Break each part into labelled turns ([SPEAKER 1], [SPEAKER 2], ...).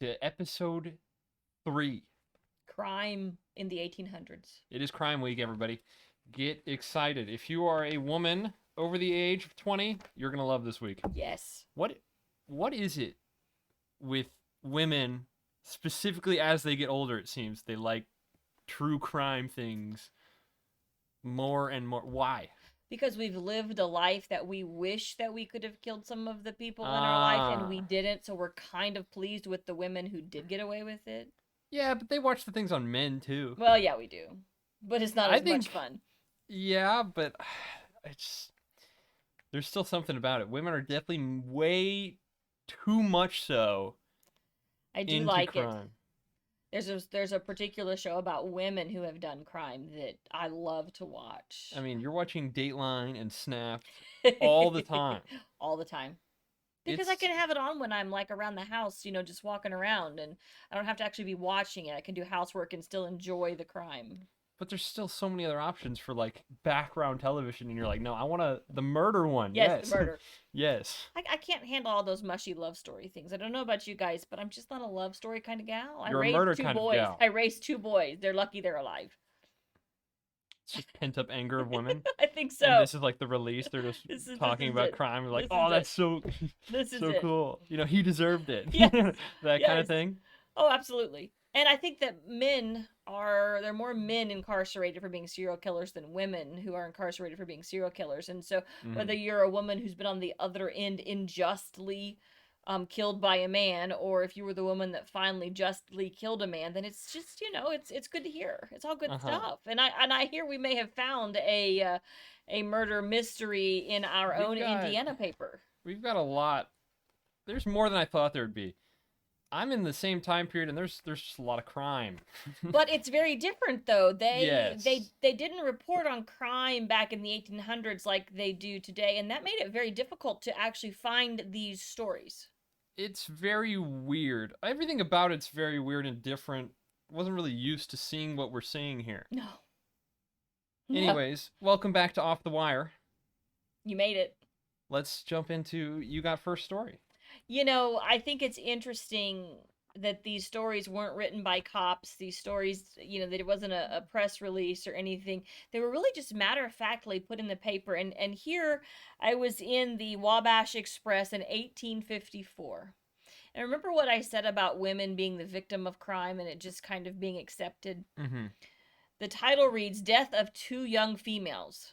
[SPEAKER 1] to episode 3.
[SPEAKER 2] Crime in the 1800s.
[SPEAKER 1] It is Crime Week, everybody. Get excited. If you are a woman over the age of 20, you're going to love this week.
[SPEAKER 2] Yes.
[SPEAKER 1] What is it with women, specifically as they get older, it seems? They like true crime things more and more. Why?
[SPEAKER 2] Because we've lived a life that we wish that we could have killed some of the people in our life, and we didn't, so we're kind of pleased with the women who did get away with it.
[SPEAKER 1] Yeah, but they watch the things on men, too.
[SPEAKER 2] Well, yeah, we do. But it's not as much fun.
[SPEAKER 1] Yeah, but there's still something about it. Women are definitely way too much so
[SPEAKER 2] I do
[SPEAKER 1] into
[SPEAKER 2] like
[SPEAKER 1] crime.
[SPEAKER 2] it. There's a particular show about women who have done crime that I love to watch.
[SPEAKER 1] I mean, you're watching Dateline and Snapped all the time.
[SPEAKER 2] All the time. Because I can have it on when I'm like around the house, just walking around, and I don't have to actually be watching it. I can do housework and still enjoy the crime.
[SPEAKER 1] But there's still so many other options for like background television, and you're like, no, I want the murder one.
[SPEAKER 2] Yes, the murder.
[SPEAKER 1] Yes.
[SPEAKER 2] I can't handle all those mushy love story things. I don't know about you guys, but I'm just not a love story kind of gal.
[SPEAKER 1] You're a murder kind of gal.
[SPEAKER 2] I raised 2 boys. They're lucky they're alive.
[SPEAKER 1] It's just pent up anger of women.
[SPEAKER 2] I think so.
[SPEAKER 1] And this is like the release. They're just talking about crime. Like, that's so cool. He deserved it.
[SPEAKER 2] Yes.
[SPEAKER 1] That kind of thing.
[SPEAKER 2] Oh, absolutely. And I think that there are more men incarcerated for being serial killers than women who are incarcerated for being serial killers. And so whether you're a woman who's been on the other end unjustly killed by a man, or if you were the woman that finally justly killed a man, then it's just, it's good to hear. It's all good stuff. And I hear we may have found a murder mystery in our own Indiana paper.
[SPEAKER 1] We've got a lot. There's more than I thought there would be. I'm in the same time period, and there's just a lot of crime.
[SPEAKER 2] But it's very different, though. They didn't report on crime back in the 1800s like they do today, and that made it very difficult to actually find these stories.
[SPEAKER 1] It's very weird. Everything about it's very weird and different. Wasn't really used to seeing what we're seeing here.
[SPEAKER 2] No.
[SPEAKER 1] Anyways, welcome back to Off the Wire.
[SPEAKER 2] You made it.
[SPEAKER 1] Let's jump into You Got First Story.
[SPEAKER 2] I think it's interesting that these stories weren't written by cops. These stories, that it wasn't a press release or anything. They were really just matter-of-factly put in the paper. And here I was in the Wabash Express in 1854. And remember what I said about women being the victim of crime and it just kind of being accepted?
[SPEAKER 1] Mm-hmm.
[SPEAKER 2] The title reads, Death of 2 Young Females.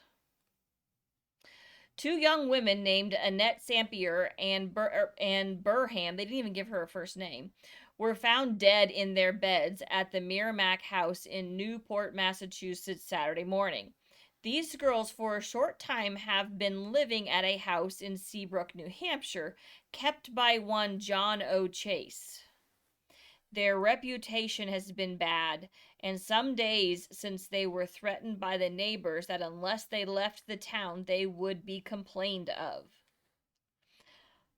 [SPEAKER 2] 2 young women named Annette Sampier and Burham, they didn't even give her a first name, were found dead in their beds at the Merrimack House in Newport, Massachusetts, Saturday morning. These girls for a short time have been living at a house in Seabrook, New Hampshire, kept by one John O. Chase. Their reputation has been bad, and some days since they were threatened by the neighbors that unless they left the town, they would be complained of.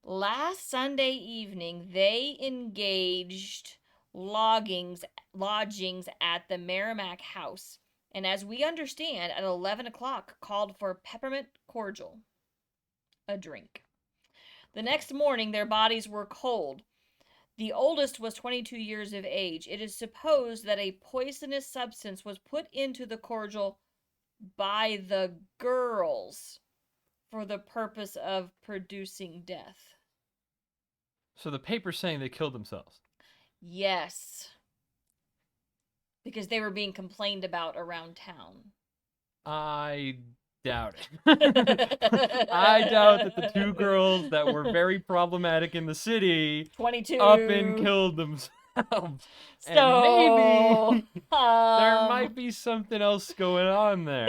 [SPEAKER 2] Last Sunday evening, they engaged lodgings at the Merrimack House, and as we understand, at 11 o'clock called for peppermint cordial, a drink. The next morning, their bodies were cold. The oldest was 22 years of age. It is supposed that a poisonous substance was put into the cordial by the girls for the purpose of producing death.
[SPEAKER 1] So the paper's saying they killed themselves?
[SPEAKER 2] Yes. Because they were being complained about around town.
[SPEAKER 1] I doubt it. I doubt that the 2 girls that were very problematic in the city
[SPEAKER 2] 22
[SPEAKER 1] up and killed themselves.
[SPEAKER 2] So
[SPEAKER 1] and maybe there might be something else going on there.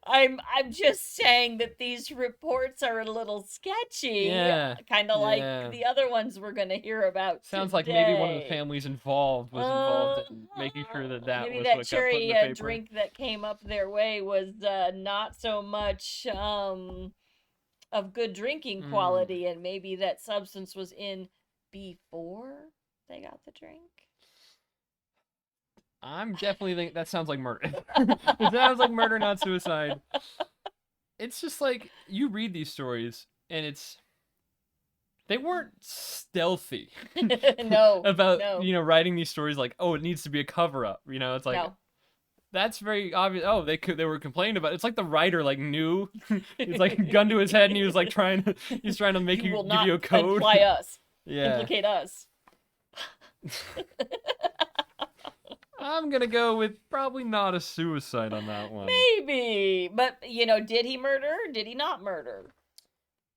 [SPEAKER 2] I'm just saying that these reports are a little sketchy.
[SPEAKER 1] Yeah.
[SPEAKER 2] Kind of like the other ones we're going to hear about
[SPEAKER 1] Sounds
[SPEAKER 2] today.
[SPEAKER 1] Like maybe one of the families involved was involved in making sure that
[SPEAKER 2] maybe
[SPEAKER 1] was
[SPEAKER 2] that
[SPEAKER 1] what
[SPEAKER 2] cherry
[SPEAKER 1] got put in the paper.
[SPEAKER 2] drink that came up their way was not so much of good drinking quality, and maybe that substance was in before they got the drink.
[SPEAKER 1] I'm definitely thinking that sounds like murder. It sounds like murder, not suicide. It's just like you read these stories and they weren't stealthy
[SPEAKER 2] No,
[SPEAKER 1] about,
[SPEAKER 2] no,
[SPEAKER 1] writing these stories like, oh, it needs to be a cover up. It's like,
[SPEAKER 2] no.
[SPEAKER 1] that's very obvious. Oh, they were complaining about it. It's like the writer like knew. He's like gun to his head and he was like he's trying to make
[SPEAKER 2] You will
[SPEAKER 1] give
[SPEAKER 2] not
[SPEAKER 1] you a code.
[SPEAKER 2] imply us.
[SPEAKER 1] Yeah.
[SPEAKER 2] Implicate us.
[SPEAKER 1] I'm gonna go with probably not a suicide on that one.
[SPEAKER 2] Maybe. But, did he murder? Did he not murder?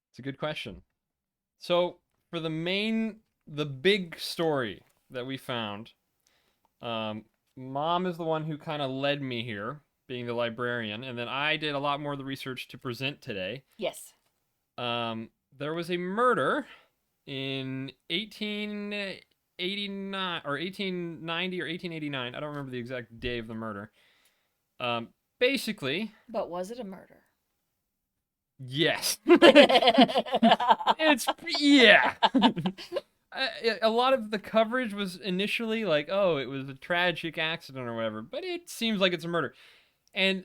[SPEAKER 1] It's a good question. So for the big story that we found, Mom is the one who kind of led me here, being the librarian, and then I did a lot more of the research to present today.
[SPEAKER 2] Yes.
[SPEAKER 1] There was a murder in 1889 or 1890 or 1889. I don't remember the exact day of the murder. Basically.
[SPEAKER 2] But was it a murder?
[SPEAKER 1] Yes. Yeah. A lot of the coverage was initially like, oh, it was a tragic accident or whatever, but it seems like it's a murder. And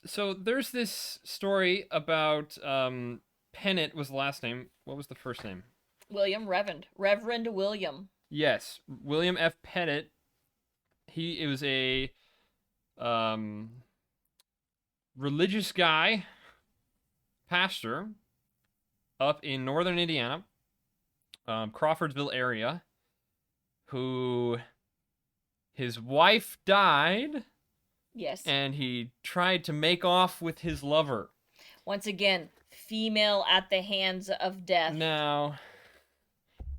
[SPEAKER 1] so there's this story about Pettit was the last name. What was the first name?
[SPEAKER 2] William Reverend William.
[SPEAKER 1] Yes, William F. Pettit. It was a religious guy, pastor, up in northern Indiana, Crawfordsville area, who his wife died.
[SPEAKER 2] Yes.
[SPEAKER 1] And he tried to make off with his lover.
[SPEAKER 2] Once again, female at the hands of death.
[SPEAKER 1] Now,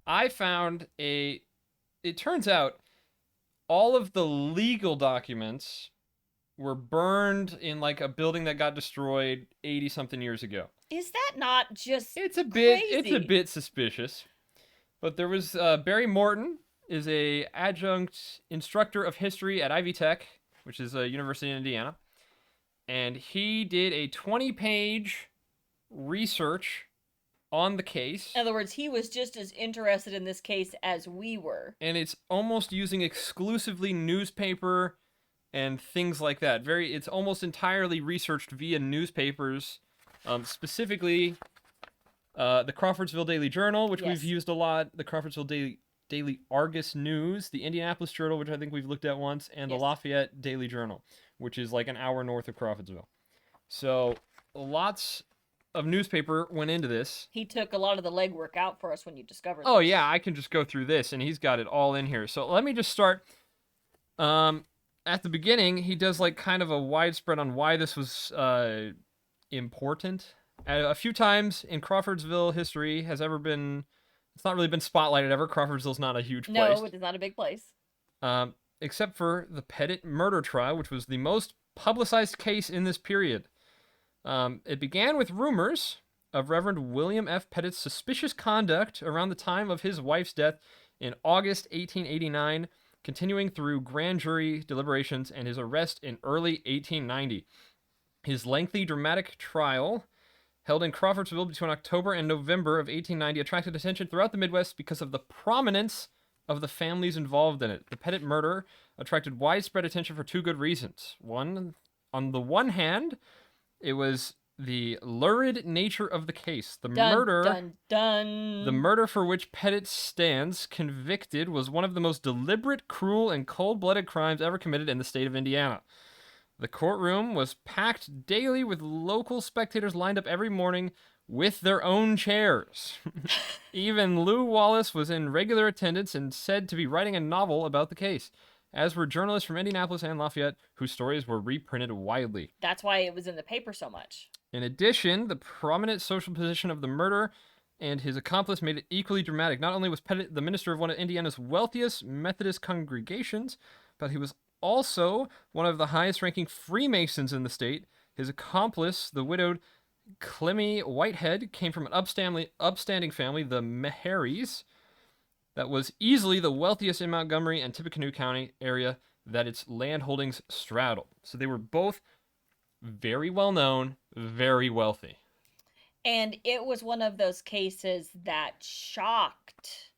[SPEAKER 1] I found it turns out all of the legal documents were burned in like a building that got destroyed 80 something years ago.
[SPEAKER 2] Is that not just
[SPEAKER 1] It's a
[SPEAKER 2] crazy?
[SPEAKER 1] bit suspicious. But there was Barry Morton is a adjunct instructor of history at Ivy Tech, which is a university in Indiana. And he did a 20-page research on the case.
[SPEAKER 2] In other words, he was just as interested in this case as we were.
[SPEAKER 1] And it's almost using exclusively newspaper and things like that. It's almost entirely researched via newspapers, specifically the Crawfordsville Daily Journal, which we've used a lot, the Crawfordsville Daily Argus News, the Indianapolis Journal, which I think we've looked at once, and the Lafayette Daily Journal, which is like an hour north of Crawfordsville. So lots of newspaper went into this.
[SPEAKER 2] He took a lot of the legwork out for us when you discovered
[SPEAKER 1] Oh,
[SPEAKER 2] this.
[SPEAKER 1] yeah, I can just go through this, and he's got it all in here. So let me just start. At the beginning, he does like kind of a widespread on why this was important. A few times in Crawfordsville history it's not really been spotlighted ever. Crawfordsville's not a huge place.
[SPEAKER 2] No, it is not a big place.
[SPEAKER 1] Except for the Pettit murder trial, which was the most publicized case in this period. It began with rumors of Reverend William F. Pettit's suspicious conduct around the time of his wife's death in August 1889, continuing through grand jury deliberations and his arrest in early 1890. His lengthy, dramatic trial, held in Crawfordsville between October and November of 1890, attracted attention throughout the Midwest because of the prominence of the families involved in it. The Pettit murder attracted widespread attention for two good reasons. One, on the one hand, it was the lurid nature of the case. The murder for which Pettit stands convicted was one of the most deliberate, cruel, and cold-blooded crimes ever committed in the state of Indiana. The courtroom was packed daily with local spectators lined up every morning with their own chairs. Even Lew Wallace was in regular attendance and said to be writing a novel about the case, as were journalists from Indianapolis and Lafayette, whose stories were reprinted widely.
[SPEAKER 2] That's why it was in the paper so much.
[SPEAKER 1] In addition, the prominent social position of the murderer and his accomplice made it equally dramatic. Not only was Pettit the minister of one of Indiana's wealthiest Methodist congregations, but he was also one of the highest-ranking Freemasons in the state. His accomplice, the widowed Clemmy Whitehead, came from an upstanding family, the Meharries, that was easily the wealthiest in Montgomery and Tippecanoe County area that its land holdings straddled. So they were both very well known, very wealthy.
[SPEAKER 2] And it was one of those cases that shocked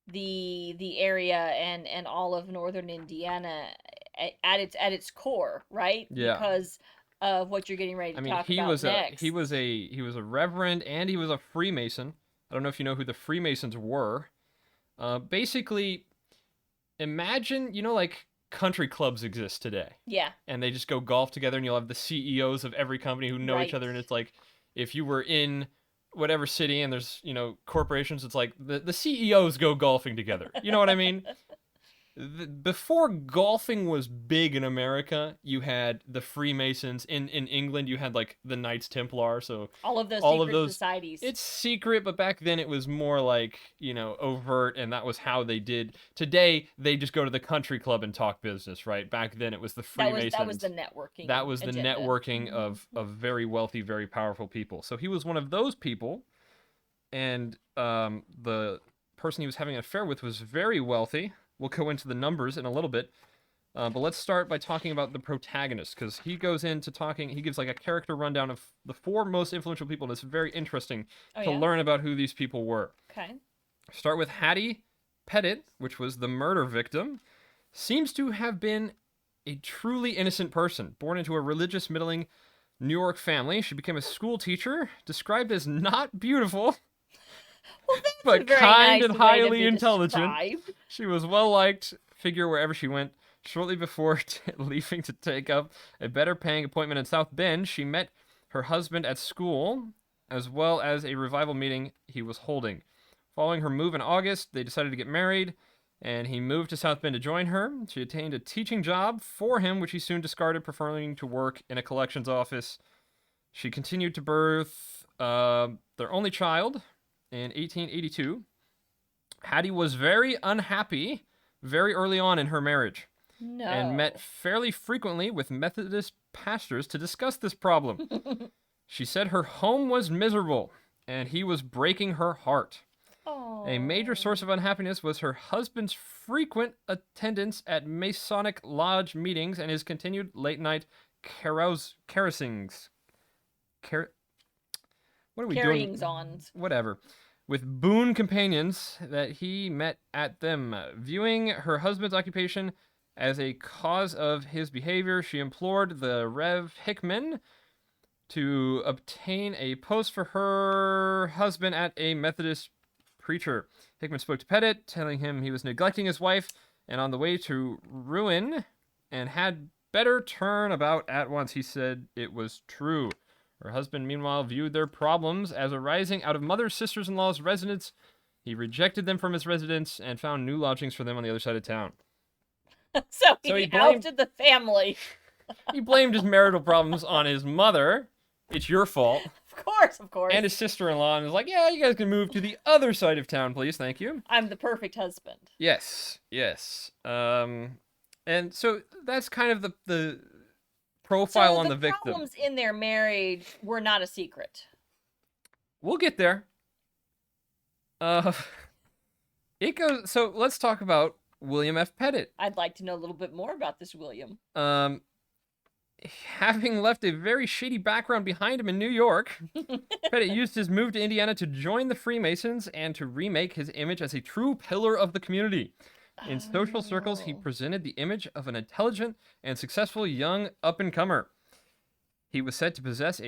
[SPEAKER 2] the area and all of northern Indiana at its core, right?
[SPEAKER 1] Yeah.
[SPEAKER 2] Because of what you're getting ready to talk about next.
[SPEAKER 1] He was a reverend and he was a Freemason. I don't know if you know who the Freemasons were. Basically, imagine, like country clubs exist today,
[SPEAKER 2] Yeah.
[SPEAKER 1] and they just go golf together, and you'll have the CEOs of every company who know each
[SPEAKER 2] Right.
[SPEAKER 1] other, and it's like if you were in whatever city and there's corporations, it's like the CEOs go golfing together. You know what I mean? Before golfing was big in America, you had the Freemasons. In England, you had like the Knights Templar. So
[SPEAKER 2] All of those
[SPEAKER 1] all of
[SPEAKER 2] secret
[SPEAKER 1] those,
[SPEAKER 2] societies.
[SPEAKER 1] it's secret, but back then it was more like, overt, and that was how they did. Today, they just go to the country club and talk business, right? Back then, it was the
[SPEAKER 2] That was the
[SPEAKER 1] Freemasons. That
[SPEAKER 2] networking
[SPEAKER 1] was the
[SPEAKER 2] agenda.
[SPEAKER 1] networking of very wealthy, very powerful people. So he was one of those people, and the person he was having an affair with was very wealthy. We'll go into the numbers in a little bit. But let's start by talking about the protagonist, because he goes into talking, he gives like a character rundown of the four most influential people, and it's very interesting
[SPEAKER 2] Oh
[SPEAKER 1] to
[SPEAKER 2] yeah.
[SPEAKER 1] learn about who these people were.
[SPEAKER 2] Okay.
[SPEAKER 1] Start with Hattie Pettit, which was the murder victim. Seems to have been a truly innocent person, born into a religious middling New York family. She became a school teacher, described as not beautiful,
[SPEAKER 2] Well, that's a
[SPEAKER 1] but
[SPEAKER 2] very
[SPEAKER 1] kind
[SPEAKER 2] nice
[SPEAKER 1] and
[SPEAKER 2] way to
[SPEAKER 1] highly
[SPEAKER 2] be
[SPEAKER 1] intelligent.
[SPEAKER 2] described.
[SPEAKER 1] She was well liked figure wherever she went. Shortly before leaving to take up a better paying appointment in South Bend, she met her husband at school, as well as a revival meeting he was holding. Following her move in August, they decided to get married, and he moved to South Bend to join her. She attained a teaching job for him, which he soon discarded, preferring to work in a collections office. She continued to birth their only child in 1882. Hattie was very unhappy very early on in her marriage and met
[SPEAKER 2] No.
[SPEAKER 1] fairly frequently with Methodist pastors to discuss this problem. She said her home was miserable and he was breaking her heart. A major source
[SPEAKER 2] Oh.
[SPEAKER 1] of unhappiness was her husband's frequent attendance at Masonic Lodge meetings and his continued late night carousings. What are we
[SPEAKER 2] Carryings
[SPEAKER 1] doing?
[SPEAKER 2] on.
[SPEAKER 1] Whatever. With boon companions that he met at them. Viewing her husband's occupation as a cause of his behavior, she implored the Rev. Hickman to obtain a post for her husband at a Methodist preacher. Hickman spoke to Pettit, telling him he was neglecting his wife and on the way to ruin and had better turn about at once. He said it was true. Her husband, meanwhile, viewed their problems as arising out of mother's sisters-in-law's residence. He rejected them from his residence and found new lodgings for them on the other side of town.
[SPEAKER 2] So
[SPEAKER 1] So he
[SPEAKER 2] he
[SPEAKER 1] blamed
[SPEAKER 2] ousted the family.
[SPEAKER 1] he blamed his marital problems on his mother. It's your fault.
[SPEAKER 2] Of course, of course.
[SPEAKER 1] And his sister-in-law, and was like, "Yeah, you guys can move to the other side of town, please. Thank you."
[SPEAKER 2] I'm the perfect husband.
[SPEAKER 1] Yes, yes. And so that's kind of the profile
[SPEAKER 2] So
[SPEAKER 1] on
[SPEAKER 2] the
[SPEAKER 1] the victim.
[SPEAKER 2] problems in their marriage were not a secret.
[SPEAKER 1] We'll get there. Uh, it goes. So let's talk about William F. Pettit.
[SPEAKER 2] I'd like to know a little bit more about this William.
[SPEAKER 1] Having left a very shady background behind him in New York, Pettit used his move to Indiana to join the Freemasons and to remake his image as a true pillar of the community. In social circles, he
[SPEAKER 2] Oh.
[SPEAKER 1] presented the image of an intelligent and successful young up-and-comer. He was said to possess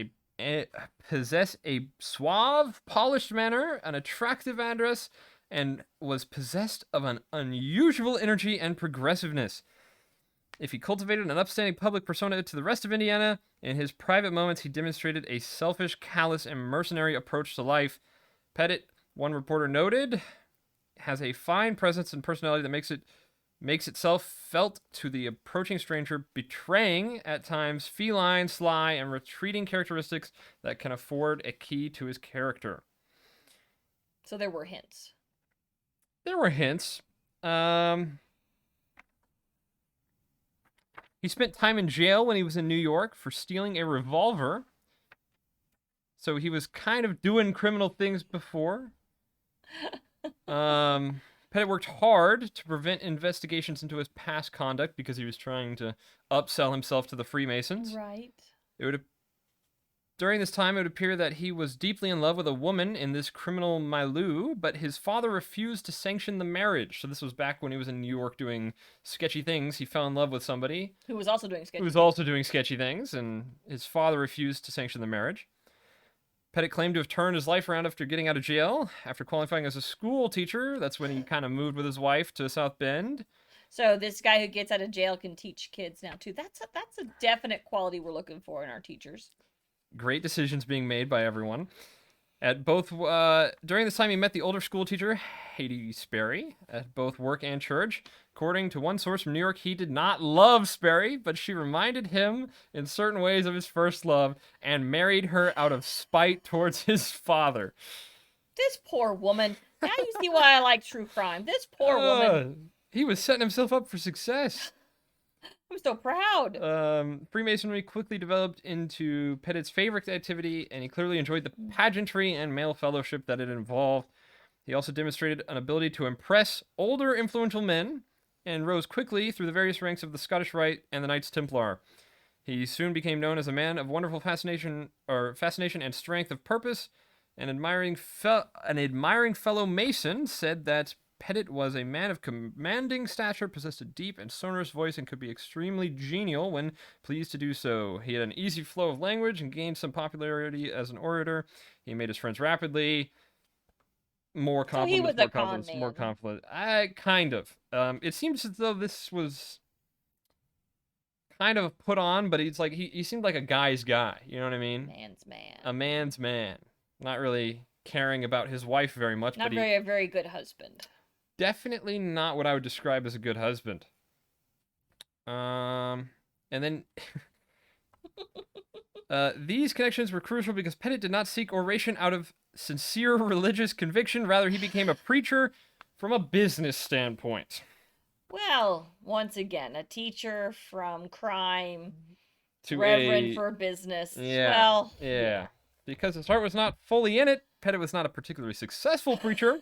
[SPEAKER 1] a suave, polished manner, an attractive address, and was possessed of an unusual energy and progressiveness. If he cultivated an upstanding public persona to the rest of Indiana, in his private moments he demonstrated a selfish, callous, and mercenary approach to life. Pettit, one reporter noted, has a fine presence and personality that makes itself felt to the approaching stranger, betraying at times feline, sly, and retreating characteristics that can afford a key to his character.
[SPEAKER 2] So there were hints.
[SPEAKER 1] There were hints. He spent time in jail when he was in New York for stealing a revolver. So he was kind of doing criminal things before. Pettit worked hard to prevent investigations into his past conduct because he was trying to upsell himself to the Freemasons.
[SPEAKER 2] Right.
[SPEAKER 1] During this time, it would appear that he was deeply in love with a woman in this criminal milieu, but his father refused to sanction the marriage. So this was back when he was in New York doing sketchy things. He fell in love with somebody
[SPEAKER 2] Who was also doing sketchy.
[SPEAKER 1] who was also doing sketchy things, and his father refused to sanction the marriage. Pettit claimed to have turned his life around after getting out of jail. After qualifying as a school teacher, that's when he kind of moved with his wife to South Bend.
[SPEAKER 2] So this guy who gets out of jail can teach kids now too. That's a definite quality we're looking for in our teachers.
[SPEAKER 1] Great decisions being made by everyone. At both during this time, he met the older school teacher Haiti Sperry at both work and church. According to one source from New York, he did not love Sperry, but she reminded him in certain ways of his first love and married her out of spite towards his father.
[SPEAKER 2] This poor woman. Now you see why I like true crime. This poor woman.
[SPEAKER 1] He was setting himself up for success.
[SPEAKER 2] I'm so proud.
[SPEAKER 1] Freemasonry quickly developed into Pettit's favorite activity, and he clearly enjoyed the pageantry and male fellowship that it involved. He also demonstrated an ability to impress older, influential men, and rose quickly through the various ranks of the Scottish Rite and the Knights Templar. He soon became known as a man of wonderful fascination and strength of purpose. An admiring fellow Mason said that Pettit was a man of commanding stature, possessed a deep and sonorous voice, and could be extremely genial when pleased to do so. He had an easy flow of language and gained some popularity as an orator. He made his friends rapidly. More compliments, more confidence. Kind of. It seems as though this was kind of put on, but he's like he seemed like a guy's guy. You know what I mean?
[SPEAKER 2] Man's man.
[SPEAKER 1] A man's man. Not really caring about his wife very much.
[SPEAKER 2] Not a very good husband.
[SPEAKER 1] Definitely not what I would describe as a good husband. And then these connections were crucial because Pettit did not seek oration out of sincere religious conviction. Rather, he became a preacher from a business standpoint.
[SPEAKER 2] Well, once again, a teacher from crime
[SPEAKER 1] to
[SPEAKER 2] reverend for business.
[SPEAKER 1] Yeah.
[SPEAKER 2] Well,
[SPEAKER 1] yeah. Because his heart was not fully in it, Pettit was not a particularly successful preacher.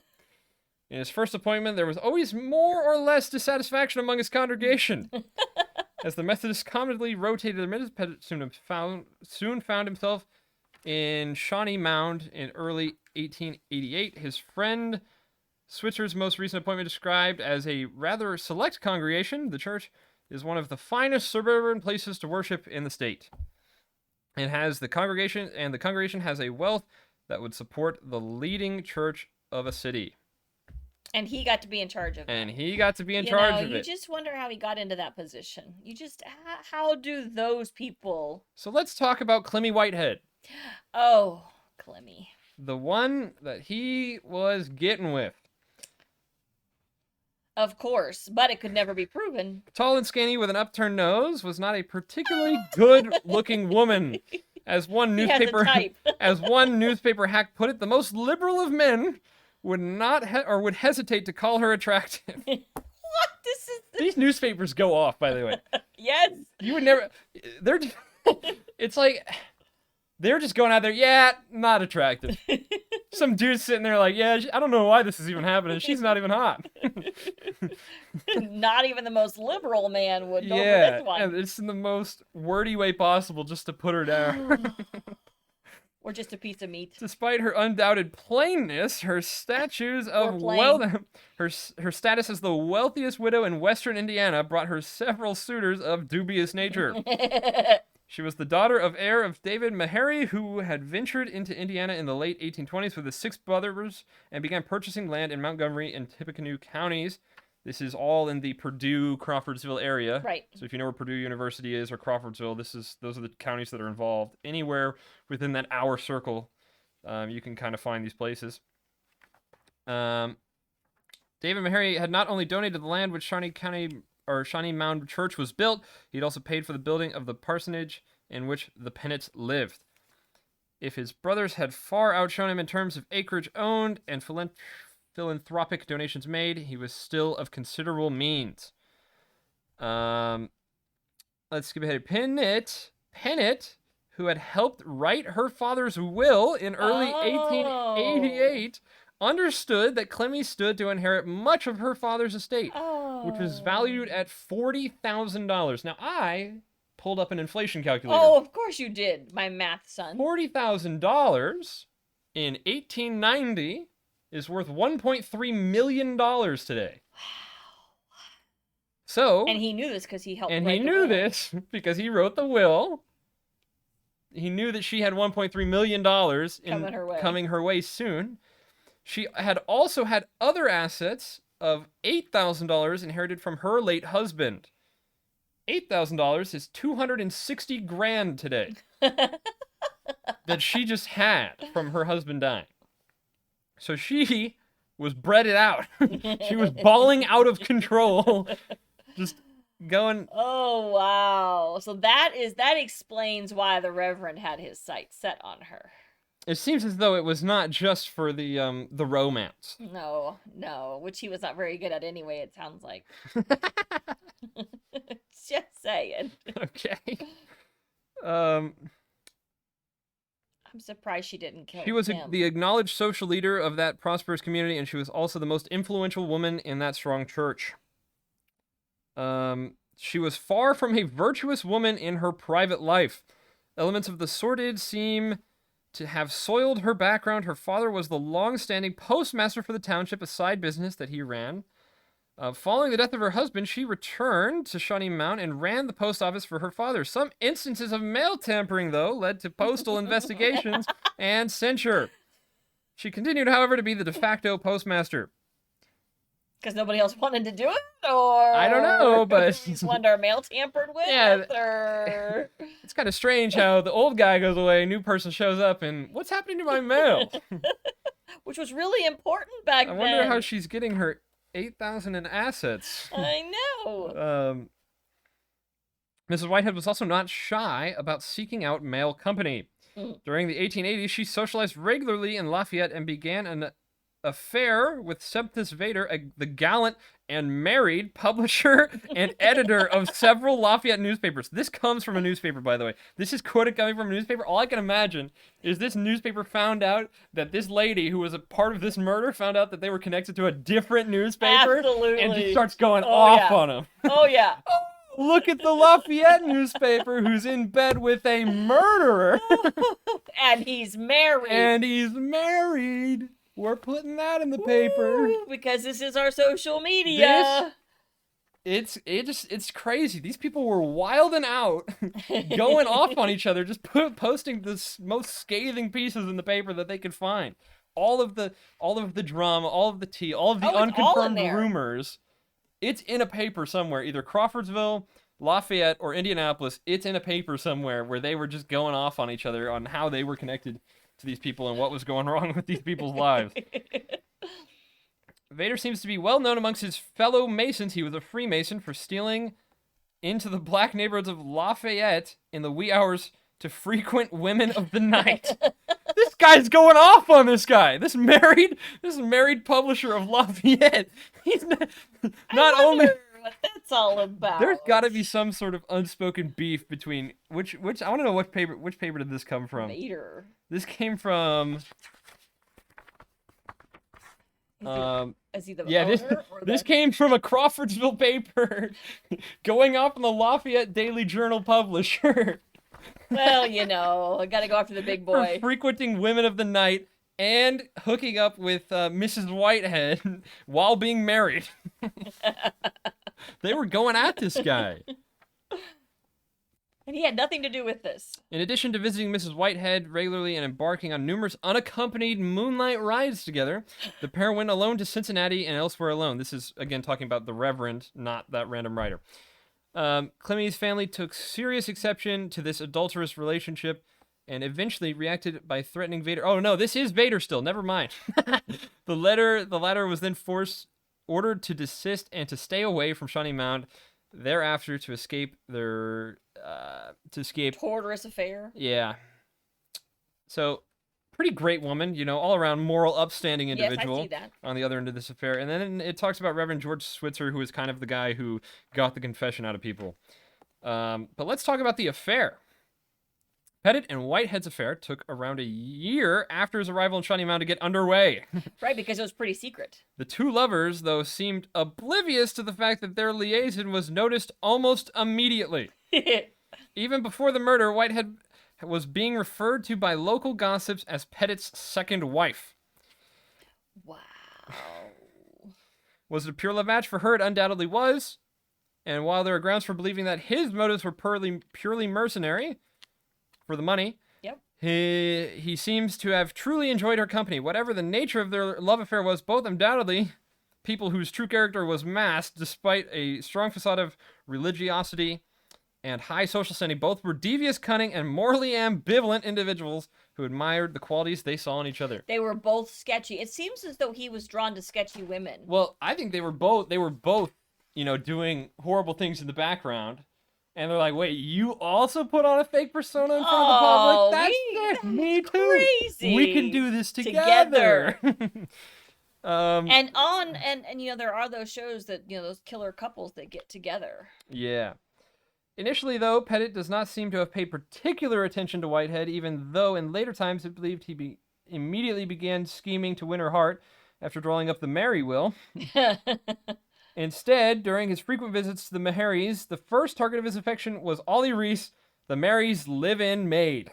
[SPEAKER 1] In his first appointment, there was always more or less dissatisfaction among his congregation. As the Methodists commonly rotated their ministers, Pettit soon found himself in Shawnee Mound in early 1888. His friend Switzer's most recent appointment described as a rather select congregation. The church is one of the finest suburban places to worship in the state. It has the congregation has a wealth that would support the leading church of a city.
[SPEAKER 2] And he got to be in charge of it.
[SPEAKER 1] And he got to be in charge of it.
[SPEAKER 2] You just wonder how he got into that position. How do those people...
[SPEAKER 1] So let's talk about Clemmy Whitehead.
[SPEAKER 2] Oh, Clemmy.
[SPEAKER 1] The one that he was getting with.
[SPEAKER 2] Of course, but it could never be proven.
[SPEAKER 1] Tall and skinny with an upturned nose, was not a particularly good-looking woman. As one newspaper hack put it, the most liberal of men would not would hesitate to call her attractive.
[SPEAKER 2] What?
[SPEAKER 1] These newspapers go off, by the way.
[SPEAKER 2] Yes.
[SPEAKER 1] You would never. It's like they're just going out there. Yeah, not attractive. Some dude's sitting there like, yeah, I don't know why this is even happening. She's not even hot.
[SPEAKER 2] Not even the most liberal man would go for this one.
[SPEAKER 1] Yeah, it's in the most wordy way possible just to put her down.
[SPEAKER 2] Or just a piece of meat.
[SPEAKER 1] Despite her undoubted plainness, her statues of her status as the wealthiest widow in western Indiana brought her several suitors of dubious nature. She was the daughter of heir of David Meharry, who had ventured into Indiana in the late 1820s with his 6 brothers and began purchasing land in Montgomery and Tippecanoe counties. This is all in the Purdue, Crawfordsville area.
[SPEAKER 2] Right.
[SPEAKER 1] So if you know where Purdue University is or Crawfordsville, those are the counties that are involved. Anywhere within that hour circle, you can kind of find these places. David Meharry had not only donated the land which Shawnee Mound Church was built, he'd also paid for the building of the parsonage in which the Pennitts lived. If his brothers had far outshone him in terms of acreage owned and philanthropic donations made, he was still of considerable means. Let's skip ahead. Pettit, who had helped write her father's will in early 1888, understood that Clemmy stood to inherit much of her father's estate, which was valued at $40,000. Now, I pulled up an inflation calculator.
[SPEAKER 2] Oh, of course you did, my math son.
[SPEAKER 1] $40,000 in 1890 is worth $1.3 million today.
[SPEAKER 2] Wow.
[SPEAKER 1] So,
[SPEAKER 2] and he knew this because he helped.
[SPEAKER 1] And he knew this because he wrote the will he knew that she had $1.3 million coming her way soon. She had also had other assets of $8,000 inherited from her late husband. $8,000 is 260 grand today that she just had from her husband dying. So she was breaded out. She was balling out of control. Just going.
[SPEAKER 2] Oh wow. So that explains why the Reverend had his sights set on her.
[SPEAKER 1] It seems as though it was not just for the romance.
[SPEAKER 2] No, which he was not very good at anyway, it sounds like. Just saying.
[SPEAKER 1] Okay.
[SPEAKER 2] I'm surprised she didn't kill him.
[SPEAKER 1] She was the acknowledged social leader of that prosperous community, and she was also the most influential woman in that strong church. She was far from a virtuous woman in her private life. Elements of the sordid seem to have soiled her background. Her father was the long-standing postmaster for the township, a side business that he ran. Following the death of her husband, she returned to Shawnee Mount and ran the post office for her father. Some instances of mail tampering, though, led to postal investigations and censure. She continued, however, to be the de facto postmaster.
[SPEAKER 2] Because nobody else wanted to do it, or
[SPEAKER 1] I don't know, but
[SPEAKER 2] just wanted our mail tampered with.
[SPEAKER 1] Yeah,
[SPEAKER 2] or
[SPEAKER 1] it's kind of strange how the old guy goes away, a new person shows up, and what's happening to my mail?
[SPEAKER 2] Which was really important back then.
[SPEAKER 1] I wonder how she's getting her $8,000 in assets.
[SPEAKER 2] I know.
[SPEAKER 1] Mrs. Whitehead was also not shy about seeking out male company. During the 1880s, she socialized regularly in Lafayette and began an affair with Septus Vader, the gallant and married publisher and editor of several Lafayette newspapers. This comes from a newspaper, by the way. This is quoted coming from a newspaper. All I can imagine is this newspaper found out that this lady who was a part of this murder found out that they were connected to a different newspaper.
[SPEAKER 2] Absolutely.
[SPEAKER 1] And just starts going off on them.
[SPEAKER 2] Oh, yeah.
[SPEAKER 1] Look at the Lafayette newspaper who's in bed with a murderer.
[SPEAKER 2] And he's married.
[SPEAKER 1] We're putting that in the paper.
[SPEAKER 2] Because this is our social media.
[SPEAKER 1] It's crazy. These people were wilding out, going off on each other, just posting the most scathing pieces in the paper that they could find. All of the drama, all of the tea, all of the unconfirmed rumors. It's in a paper somewhere, either Crawfordsville, Lafayette, or Indianapolis. It's in a paper somewhere where they were just going off on each other on how they were connected to these people and what was going wrong with these people's lives. Vader seems to be well known amongst his fellow Masons. He was a Freemason for stealing into the black neighborhoods of Lafayette in the wee hours to frequent women of the night. This guy's going off on this guy. This married publisher of Lafayette. He's not only
[SPEAKER 2] what that's all about.
[SPEAKER 1] There's got to be some sort of unspoken beef between which I want to know which paper did this come from?
[SPEAKER 2] Vader.
[SPEAKER 1] This came from
[SPEAKER 2] is he the owner?
[SPEAKER 1] This came from a Crawfordsville paper going off on the Lafayette Daily Journal publisher.
[SPEAKER 2] Well, I gotta go after the big boy.
[SPEAKER 1] For frequenting women of the night and hooking up with Mrs. Whitehead while being married. They were going at this guy.
[SPEAKER 2] And he had nothing to do with this.
[SPEAKER 1] In addition to visiting Mrs. Whitehead regularly and embarking on numerous unaccompanied moonlight rides together, the pair went alone to Cincinnati and elsewhere alone. This is, again, talking about the Reverend, not that random writer. Clemens' family took serious exception to this adulterous relationship and eventually reacted by threatening Vader. Oh, no, this is Vader still. Never mind. The latter was then ordered to desist and to stay away from Shawnee Mound. Thereafter, to escape
[SPEAKER 2] torturous affair.
[SPEAKER 1] Yeah. So, pretty great woman, all around moral, upstanding individual.
[SPEAKER 2] Yes, I see that.
[SPEAKER 1] On the other end of this affair. And then it talks about Reverend George Switzer, who is kind of the guy who got the confession out of people. But let's talk about the affair. Pettit and Whitehead's affair took around a year after his arrival in Shawnee Mound to get underway.
[SPEAKER 2] Right, because it was pretty secret.
[SPEAKER 1] The two lovers, though, seemed oblivious to the fact that their liaison was noticed almost immediately. Even before the murder, Whitehead was being referred to by local gossips as Pettit's second wife.
[SPEAKER 2] Wow.
[SPEAKER 1] Was it a pure love match? For her, it undoubtedly was. And while there are grounds for believing that his motives were purely mercenary for the money, He seems to have truly enjoyed her company. Whatever the nature of their love affair was, both undoubtedly people whose true character was masked despite a strong facade of religiosity and high social standing. Both were devious, cunning, and morally ambivalent individuals who admired the qualities they saw in each other.
[SPEAKER 2] They were both sketchy. It seems as though he was drawn to sketchy women.
[SPEAKER 1] Well, I think they were both, doing horrible things in the background. And they're like, wait, you also put on a fake persona in front of the public? That's me too.
[SPEAKER 2] Crazy.
[SPEAKER 1] We can do this together.
[SPEAKER 2] And there are those shows that, those killer couples that get together.
[SPEAKER 1] Yeah. Initially, though, Pettit does not seem to have paid particular attention to Whitehead, even though in later times it believed he immediately began scheming to win her heart after drawing up the Mary will. Instead, during his frequent visits to the Maharys, the first target of his affection was Ollie Reese, the Mary's live-in maid.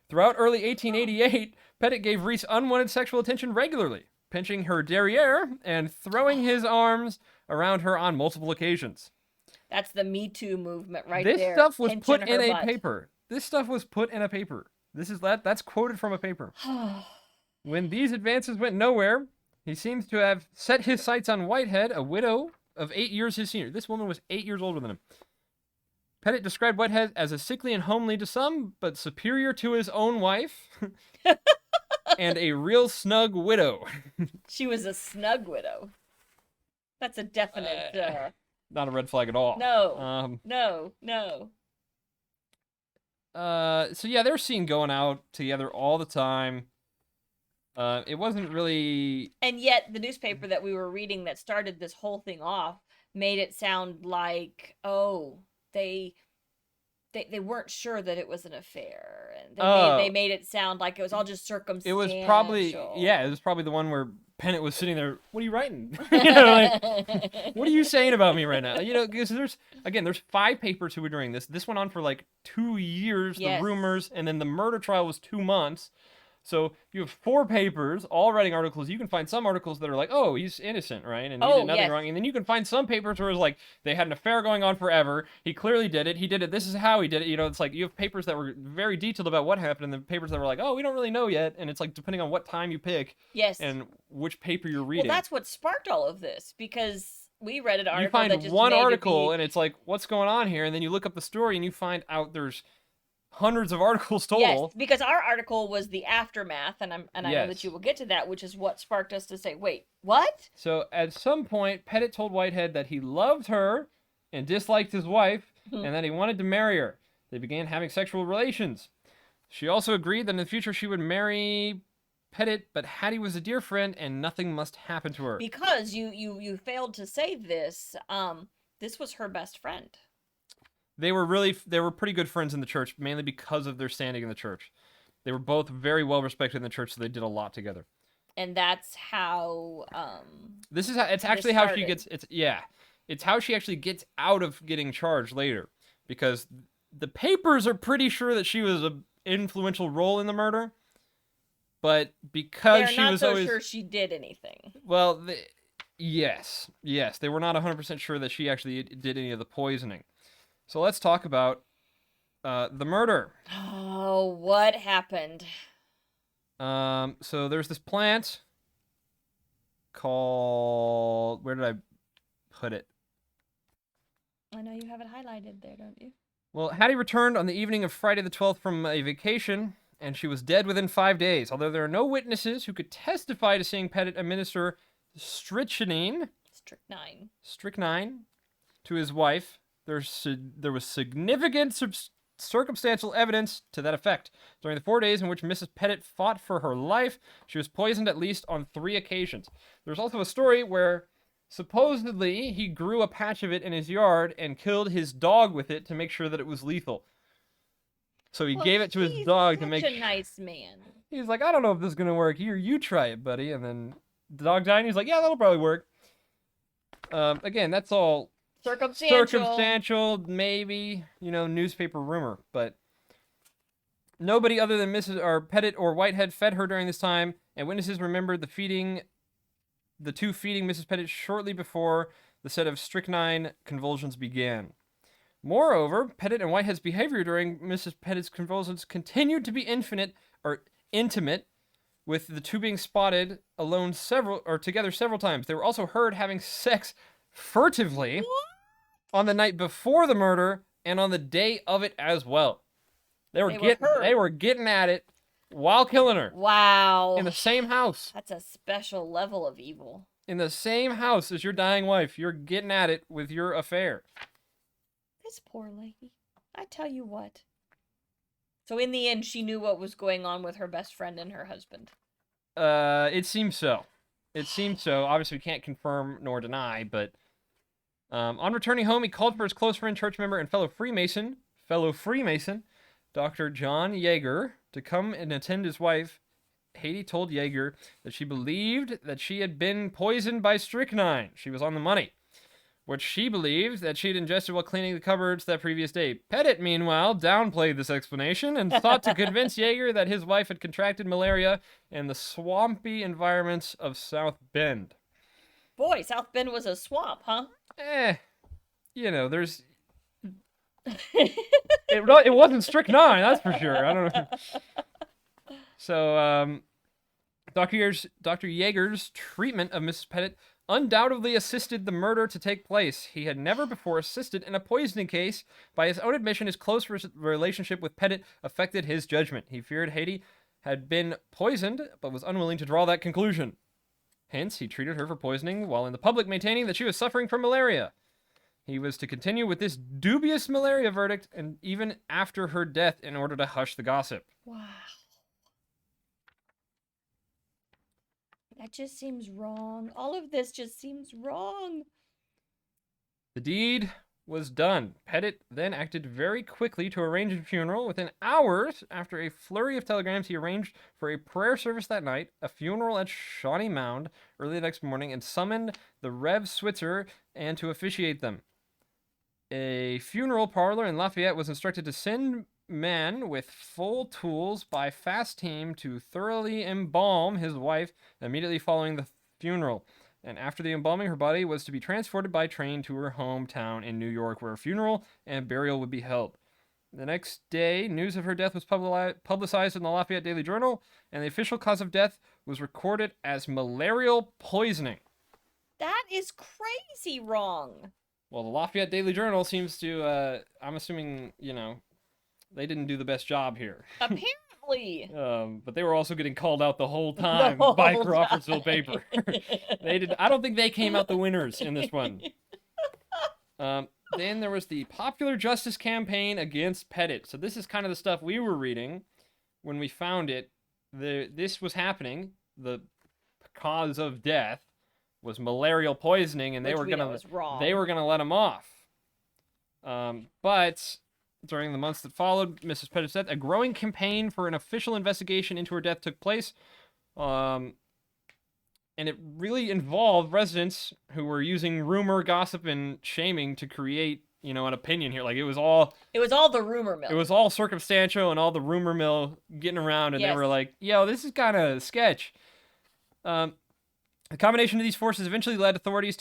[SPEAKER 1] Throughout early 1888, Pettit gave Reese unwanted sexual attention regularly, pinching her derriere and throwing his arms around her on multiple occasions.
[SPEAKER 2] That's the Me Too movement right
[SPEAKER 1] there.
[SPEAKER 2] This
[SPEAKER 1] stuff was put in a paper. This stuff was put in a paper. That's quoted from a paper. When these advances went nowhere, he seems to have set his sights on Whitehead, a widow of 8 years his senior. This woman was 8 years older than him. Pettit described Whitehead as a sickly and homely to some, but superior to his own wife, and a real snug widow.
[SPEAKER 2] She was a snug widow. That's a definite...
[SPEAKER 1] Not a red flag at all.
[SPEAKER 2] No. No.
[SPEAKER 1] So yeah, they're seen going out together all the time. It wasn't really...
[SPEAKER 2] And yet, the newspaper that we were reading that started this whole thing off made it sound like, they weren't sure that it was an affair. And they made it sound like it was all just circumstantial.
[SPEAKER 1] It was probably... Yeah, it was probably the one where Pettit was sitting there, what are you writing? What are you saying about me right now? Because there's 5 papers who were doing this. This went on for like 2 years, yes. The rumors, and then the murder trial was 2 months. So you have 4 papers, all writing articles. You can find some articles that are like, oh, he's innocent, right? And he did nothing wrong. And then you can find some papers where it's like, they had an affair going on forever. He clearly did it. He did it. This is how he did it. It's like you have papers that were very detailed about what happened, and then papers that were like, oh, we don't really know yet. And it's like, depending on what time you pick.
[SPEAKER 2] Yes.
[SPEAKER 1] And which paper you're reading.
[SPEAKER 2] Well, that's what sparked all of this, because we read an article.
[SPEAKER 1] You find one article, and it's like, what's going on here? And then you look up the story, and you find out there's hundreds of articles total.
[SPEAKER 2] Yes, because our article was the aftermath, and I know that you will get to that, which is what sparked us to say, wait, what?
[SPEAKER 1] So at some point, Pettit told Whitehead that he loved her and disliked his wife, and that he wanted to marry her. They began having sexual relations. She also agreed that in the future she would marry Pettit, but Hattie was a dear friend, and nothing must happen to her.
[SPEAKER 2] Because you failed to say this, this was her best friend.
[SPEAKER 1] They were pretty good friends in the church, mainly because of their standing in the church. They were both very well respected in the church, so they did a lot together.
[SPEAKER 2] And that's how
[SPEAKER 1] it's how she actually gets out of getting charged later, because the papers are pretty sure that she was an influential role in the murder, but because she was always
[SPEAKER 2] sure she did anything.
[SPEAKER 1] Well, yes, they were not 100% sure that she actually did any of the poisoning. So let's talk about the murder.
[SPEAKER 2] Oh, what happened?
[SPEAKER 1] So there's this plant called... Where did I put it?
[SPEAKER 2] I know you have it highlighted there, don't you?
[SPEAKER 1] Well, Hattie returned on the evening of Friday the 12th from a vacation, and she was dead within 5 days. Although there are no witnesses who could testify to seeing Pettit administer strychnine to his wife, there was significant circumstantial evidence to that effect. During the 4 days in which Mrs. Pettit fought for her life, she was poisoned at least on 3 occasions. There's also a story where supposedly he grew a patch of it in his yard and killed his dog with it to make sure that it was lethal. So he gave it to his dog to make...
[SPEAKER 2] He's such a nice man.
[SPEAKER 1] He's like, I don't know if this is going to work. Here, you try it, buddy. And then the dog died, and he's like, yeah, that'll probably work. Again, that's all... Circumstantial, maybe, newspaper rumor, but nobody other than Pettit or Whitehead fed her during this time, and witnesses remembered the two feeding Mrs. Pettit shortly before the set of strychnine convulsions began. Moreover, Pettit and Whitehead's behavior during Mrs. Pettit's convulsions continued to be intimate, with the two being spotted alone together several times. They were also heard having sex furtively
[SPEAKER 2] What?
[SPEAKER 1] on the night before the murder and on the day of it as well. They were getting at it while killing her
[SPEAKER 2] Wow.
[SPEAKER 1] in the same house.
[SPEAKER 2] That's a special level of evil.
[SPEAKER 1] In the same house as your dying wife, you're getting at it with your affair.
[SPEAKER 2] This poor lady. I tell you what. So in the end, she knew what was going on with her best friend and her husband.
[SPEAKER 1] It seems so. It seems so. Obviously, we can't confirm nor deny, but on returning home, he called for his close friend, church member, and fellow Freemason, Dr. John Yeager, to come and attend his wife. Haiti told Yeager that she believed that she had been poisoned by strychnine. She was on the money, which she believed that she had ingested while cleaning the cupboards that previous day. Pettit, meanwhile, downplayed this explanation and thought to convince Yeager that his wife had contracted malaria in the swampy environments of South Bend.
[SPEAKER 2] Boy, South Bend was a swamp, huh?
[SPEAKER 1] There's... it wasn't strychnine, that's for sure. I don't know. So, Dr. Yeager's treatment of Mrs. Pettit undoubtedly assisted the murder to take place. He had never before assisted in a poisoning case. By his own admission, his close relationship with Pettit affected his judgment. He feared Haiti had been poisoned, but was unwilling to draw that conclusion. Hence, he treated her for poisoning, while in the public maintaining that she was suffering from malaria. He was to continue with this dubious malaria verdict, and even after her death, in order to hush the gossip.
[SPEAKER 2] Wow. That just seems wrong. All of this just seems wrong.
[SPEAKER 1] The deed was done. Pettit then acted very quickly to arrange a funeral. Within hours, after a flurry of telegrams, he arranged for a prayer service that night, a funeral at Shawnee Mound early the next morning, and summoned the Rev. Switzer and to officiate them. A funeral parlor in Lafayette was instructed to send men with full tools by fast team to thoroughly embalm his wife immediately following the funeral. And after the embalming, her body was to be transported by train to her hometown in New York, where a funeral and burial would be held. The next day, news of her death was publicized in the Lafayette Daily Journal, and the official cause of death was recorded as malarial poisoning.
[SPEAKER 2] That is crazy wrong.
[SPEAKER 1] Well, the Lafayette Daily Journal seems to, I'm assuming, they didn't do the best job here.
[SPEAKER 2] Apparently.
[SPEAKER 1] But they were also getting called out the whole time by Crawfordsville paper. I don't think they came out the winners in this one. Then there was the Popular Justice Campaign against Pettit. So this is kind of the stuff we were reading when we found it. This was happening. The cause of death was malarial poisoning, and they were gonna let him off. But during the months that followed Mrs. Pettit's death, a growing campaign for an official investigation into her death took place. And it really involved residents who were using rumor, gossip, and shaming to create, an opinion here. Like, it was all
[SPEAKER 2] the rumor mill.
[SPEAKER 1] It was all circumstantial and all the rumor mill getting around, and They were like, yo, this is kind of sketch. The combination of these forces eventually led authorities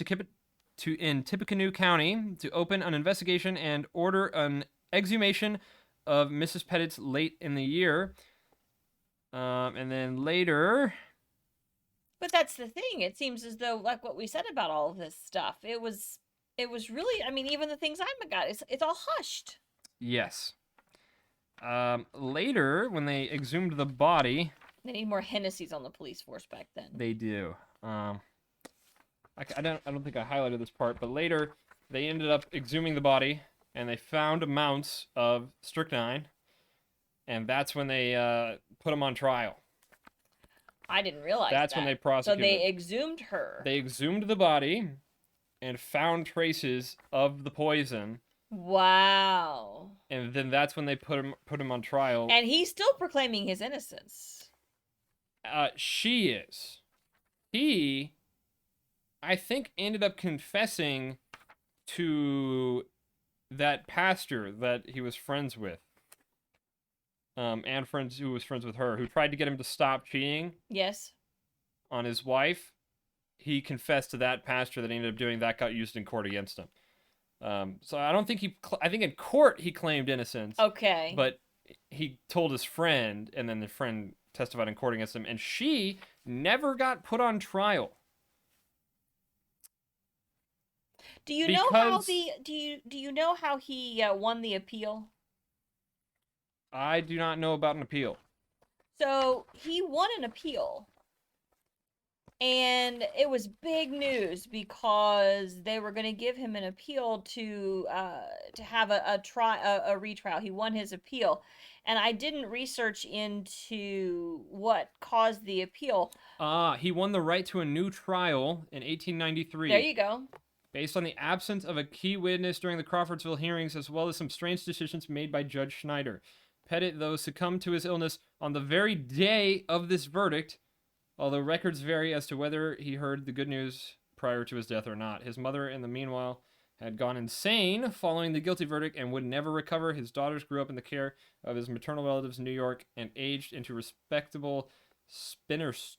[SPEAKER 1] in Tippecanoe County to open an investigation and order an exhumation of Mrs. Pettit's late in the year. And then later...
[SPEAKER 2] But that's the thing. It seems as though, like what we said about all of this stuff, it was really, even the things I got, it's all hushed.
[SPEAKER 1] Yes. Later, when they exhumed the body...
[SPEAKER 2] They need more Hennessy's on the police force back then.
[SPEAKER 1] They do. I don't think I highlighted this part, but later they ended up exhuming the body, and they found amounts of strychnine, and that's when they put him on trial.
[SPEAKER 2] I didn't realize
[SPEAKER 1] that's when they prosecuted.
[SPEAKER 2] So they exhumed her.
[SPEAKER 1] They exhumed the body and found traces of the poison.
[SPEAKER 2] Wow.
[SPEAKER 1] And then that's when they put him on trial.
[SPEAKER 2] And he's still proclaiming his innocence.
[SPEAKER 1] She is. He, I think, ended up confessing to that pastor that he was friends with. And who was friends with her, who tried to get him to stop cheating.
[SPEAKER 2] Yes.
[SPEAKER 1] On his wife. He confessed to that pastor that he ended up doing that, got used in court against him. So I don't think I think in court he claimed innocence,
[SPEAKER 2] Okay.
[SPEAKER 1] but he told his friend, and then the friend testified in court against him, and she never got put on trial
[SPEAKER 2] Do you know how
[SPEAKER 1] because
[SPEAKER 2] the do you know how he won the appeal?
[SPEAKER 1] I do not know about an appeal.
[SPEAKER 2] So he won an appeal, and it was big news because they were going to give him an appeal to have a retrial. He won his appeal, and I didn't research into what caused the appeal.
[SPEAKER 1] He won the right to a new trial in
[SPEAKER 2] There
[SPEAKER 1] 1893.
[SPEAKER 2] you go.
[SPEAKER 1] Based on the absence of a key witness during the Crawfordsville hearings, as well as some strange decisions made by Judge Schneider. Pettit, though, succumbed to his illness on the very day of this verdict, although records vary as to whether he heard the good news prior to his death or not. His mother, in the meanwhile, had gone insane following the guilty verdict and would never recover. His daughters grew up in the care of his maternal relatives in New York and aged into respectable
[SPEAKER 2] Spinsters.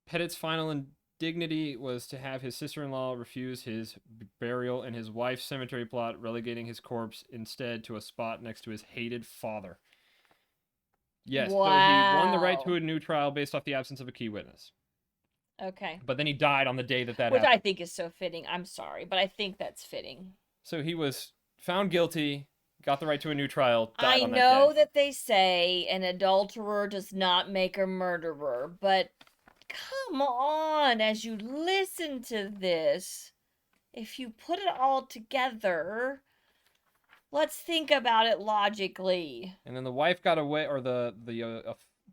[SPEAKER 1] Pettit's final indignity was to have his sister-in-law refuse his burial in his wife's cemetery plot, relegating his corpse instead to a spot next to his hated father. Yes, so he won the right to a new trial based off the absence of a key witness.
[SPEAKER 2] Okay.
[SPEAKER 1] But then he died on the day that
[SPEAKER 2] Which
[SPEAKER 1] happened.
[SPEAKER 2] I think is so fitting. I'm sorry, but I think that's fitting.
[SPEAKER 1] So he was found guilty, got the right to a new trial, died
[SPEAKER 2] I
[SPEAKER 1] on
[SPEAKER 2] know
[SPEAKER 1] that day.
[SPEAKER 2] that they say an adulterer does not make a murderer, but come on, as you listen to this, if you put it all together, let's think about it logically.
[SPEAKER 1] And then the wife got away, or the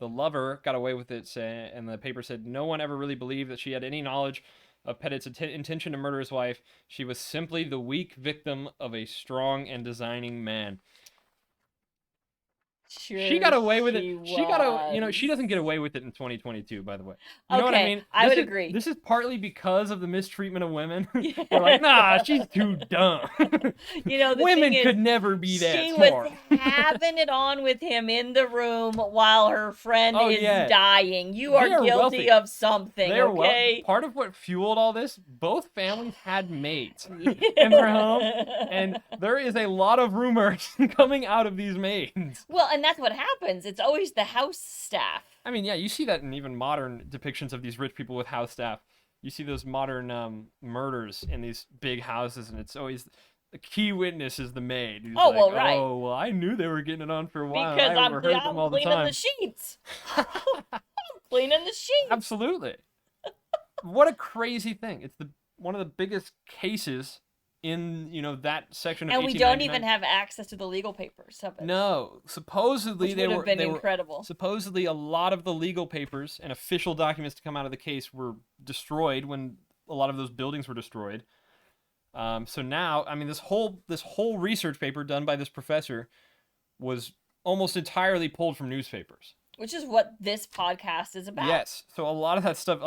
[SPEAKER 1] lover got away with it, and the paper said no one ever really believed that she had any knowledge of Pettit's intention to murder his wife. She was simply the weak victim of a strong and designing man.
[SPEAKER 2] Sure,
[SPEAKER 1] She got away with it. She
[SPEAKER 2] was.
[SPEAKER 1] she doesn't get away with it in 2022, by the way. You know what I
[SPEAKER 2] Okay,
[SPEAKER 1] mean?
[SPEAKER 2] I would agree.
[SPEAKER 1] This is partly because of the mistreatment of women.
[SPEAKER 2] Yeah.
[SPEAKER 1] We're like, nah, she's too dumb.
[SPEAKER 2] You know, the
[SPEAKER 1] Women
[SPEAKER 2] thing is,
[SPEAKER 1] could never be that
[SPEAKER 2] she
[SPEAKER 1] smart.
[SPEAKER 2] was having it on with him in the room while her friend
[SPEAKER 1] Oh,
[SPEAKER 2] is
[SPEAKER 1] yeah.
[SPEAKER 2] dying. You are
[SPEAKER 1] They are
[SPEAKER 2] guilty
[SPEAKER 1] wealthy.
[SPEAKER 2] of something,
[SPEAKER 1] They are
[SPEAKER 2] okay?
[SPEAKER 1] part of what fueled all this, both families had maids in their home, and there is a lot of rumors coming out of these maids.
[SPEAKER 2] Well, and that's what happens. It's always the house staff.
[SPEAKER 1] I mean, yeah, you see that in even modern depictions of these rich people with house staff. You see those modern murders in these big houses, and it's always the key witness is the maid. Who's
[SPEAKER 2] Oh,
[SPEAKER 1] like,
[SPEAKER 2] well, right.
[SPEAKER 1] Oh, well, I knew they were getting it on for a while.
[SPEAKER 2] Because
[SPEAKER 1] I
[SPEAKER 2] I'm
[SPEAKER 1] overheard them all the
[SPEAKER 2] cleaning
[SPEAKER 1] time.
[SPEAKER 2] the sheets. I'm cleaning the sheets.
[SPEAKER 1] Absolutely. What a crazy thing. It's one of the biggest cases in, that section of
[SPEAKER 2] And we don't
[SPEAKER 1] 1899.
[SPEAKER 2] even have access to the legal papers of it.
[SPEAKER 1] No, supposedly
[SPEAKER 2] Which
[SPEAKER 1] they
[SPEAKER 2] would have been
[SPEAKER 1] they
[SPEAKER 2] incredible.
[SPEAKER 1] Supposedly a lot of the legal papers and official documents to come out of the case were destroyed when a lot of those buildings were destroyed. So now, I mean, this whole research paper done by this professor was almost entirely pulled from newspapers.
[SPEAKER 2] Which is what this podcast is about.
[SPEAKER 1] Yes. So a lot of that stuff,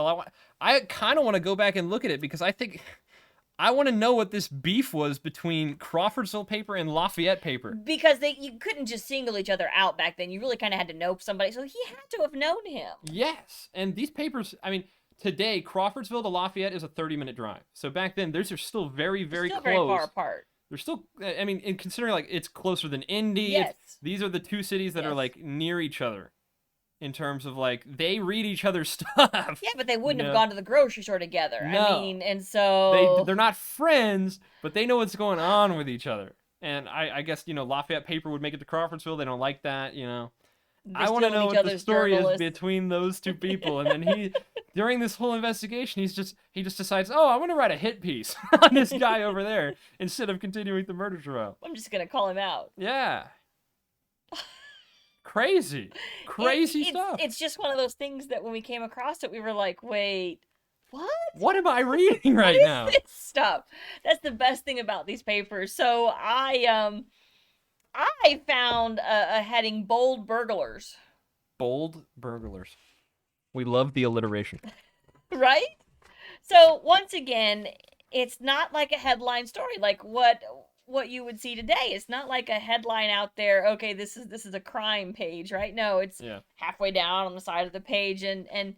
[SPEAKER 1] I kind of want to go back and look at it because I want to know what this beef was between Crawfordsville paper and Lafayette paper.
[SPEAKER 2] Because you couldn't just single each other out back then. You really kind of had to know somebody. So he had to have known him.
[SPEAKER 1] Yes. And these papers, I mean, today, Crawfordsville to Lafayette is a 30-minute drive. So back then, those are still very, very close.
[SPEAKER 2] Very far apart.
[SPEAKER 1] They're still, I mean, in considering, like, it's closer than Indy.
[SPEAKER 2] Yes.
[SPEAKER 1] These are the two cities that
[SPEAKER 2] Yes.
[SPEAKER 1] are, like, near each other. In terms of, like, they read each other's stuff.
[SPEAKER 2] Yeah, but they wouldn't have gone to the grocery store together.
[SPEAKER 1] No.
[SPEAKER 2] I mean, and so...
[SPEAKER 1] They're not friends, but they know what's going on with each other. And I guess, Lafayette paper would make it to Crawfordsville. They don't like that, I want to know what the story is between those two people. And then during this whole investigation, he just decides, oh, I want to write a hit piece on this guy over there instead of continuing the murder trial.
[SPEAKER 2] I'm just going to call him out.
[SPEAKER 1] Yeah. Crazy stuff.
[SPEAKER 2] It's just one of those things that when we came across it, we were like, wait, what?
[SPEAKER 1] What am I reading right now?
[SPEAKER 2] What is this stuff? That's the best thing about these papers. So I found a heading, bold burglars.
[SPEAKER 1] Bold burglars. We love the alliteration.
[SPEAKER 2] Right? So once again, it's not like a headline story like what you would see today. It's not like a headline out there, okay, this is a crime page, right? No, it's halfway down on the side of the page and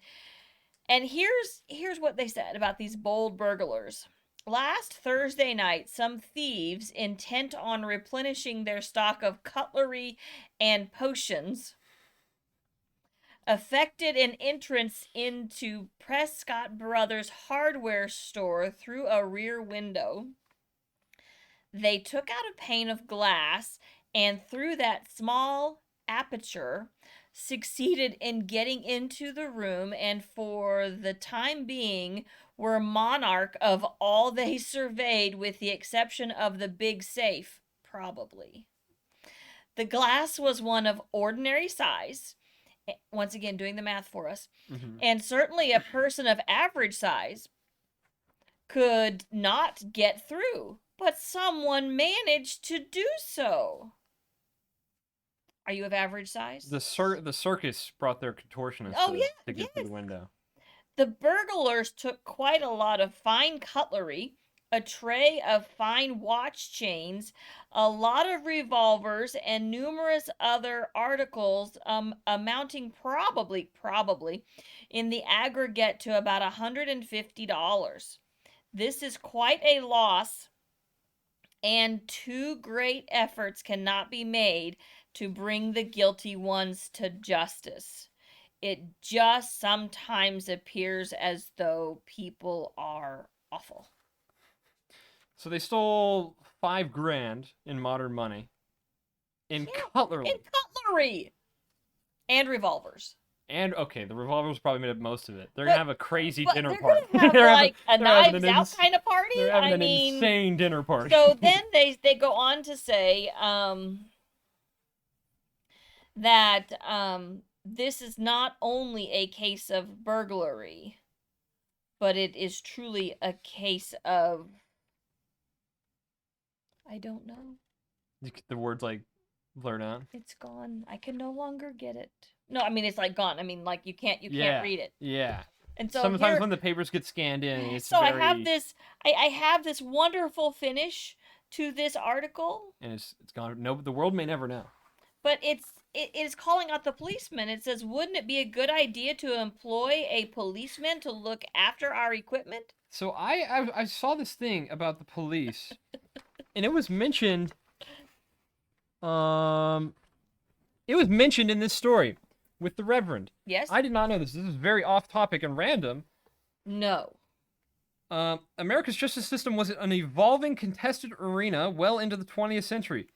[SPEAKER 2] here's what they said about these bold burglars. Last Thursday night, some thieves, intent on replenishing their stock of cutlery and potions, effected an entrance into Prescott Brothers hardware store through a rear window. They took out a pane of glass and through that small aperture succeeded in getting into the room and for the time being were monarch of all they surveyed with the exception of the big safe, probably. The glass was one of ordinary size, once again doing the math for us, and certainly a person of average size could not get through, but someone managed to do so. Are you of average size?
[SPEAKER 1] The circus brought their contortionist to get through the window.
[SPEAKER 2] The burglars took quite a lot of fine cutlery, a tray of fine watch chains, a lot of revolvers, and numerous other articles amounting probably in the aggregate to about $150. This is quite a loss, and too great efforts cannot be made to bring the guilty ones to justice. It just sometimes appears as though people are awful.
[SPEAKER 1] So they stole $5,000 in modern money. Cutlery.
[SPEAKER 2] In cutlery! And revolvers.
[SPEAKER 1] And, okay, the revolvers probably made up most of it. They're going to have a crazy dinner
[SPEAKER 2] they're
[SPEAKER 1] party.
[SPEAKER 2] They're going to have, like, a Knives Out kind of party?
[SPEAKER 1] They're having an insane dinner party.
[SPEAKER 2] So then they go on to say that this is not only a case of burglary, but it is truly a case of... I don't know.
[SPEAKER 1] The word's, like, blurred out.
[SPEAKER 2] It's gone. I can no longer get it. No, I mean, it's, like, gone. I mean, like, you can't read it.
[SPEAKER 1] Yeah.
[SPEAKER 2] And so
[SPEAKER 1] sometimes when the papers get scanned in, it's
[SPEAKER 2] so very... I have this wonderful finish to this article.
[SPEAKER 1] And it's gone. No, the world may never know.
[SPEAKER 2] But it is calling out the policeman. It says, wouldn't it be a good idea to employ a policeman to look after our equipment?
[SPEAKER 1] So I saw this thing about the police, and it was mentioned. It was mentioned in this story with the Reverend.
[SPEAKER 2] Yes.
[SPEAKER 1] I did not know this. This is very off topic and random.
[SPEAKER 2] No.
[SPEAKER 1] America's justice system was an evolving, contested arena well into the 20th century.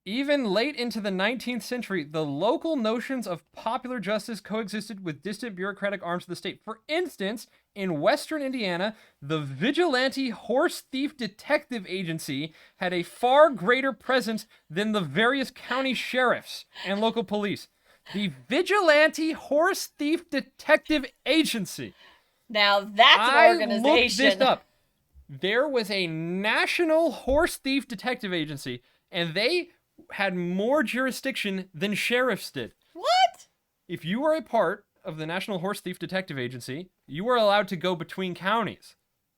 [SPEAKER 1] Even late into the 19th century, the local notions of popular justice coexisted with distant bureaucratic arms of the state. For instance, in western Indiana, the Vigilante Horse Thief Detective Agency had a far greater presence than the various county sheriffs and local police. The Vigilante Horse Thief Detective Agency.
[SPEAKER 2] Now that's an organization.
[SPEAKER 1] I looked this up. There was a national horse thief detective agency, and they had more jurisdiction than sheriffs did.
[SPEAKER 2] What?
[SPEAKER 1] If you were a part of the National Horse Thief Detective Agency, you were allowed to go between counties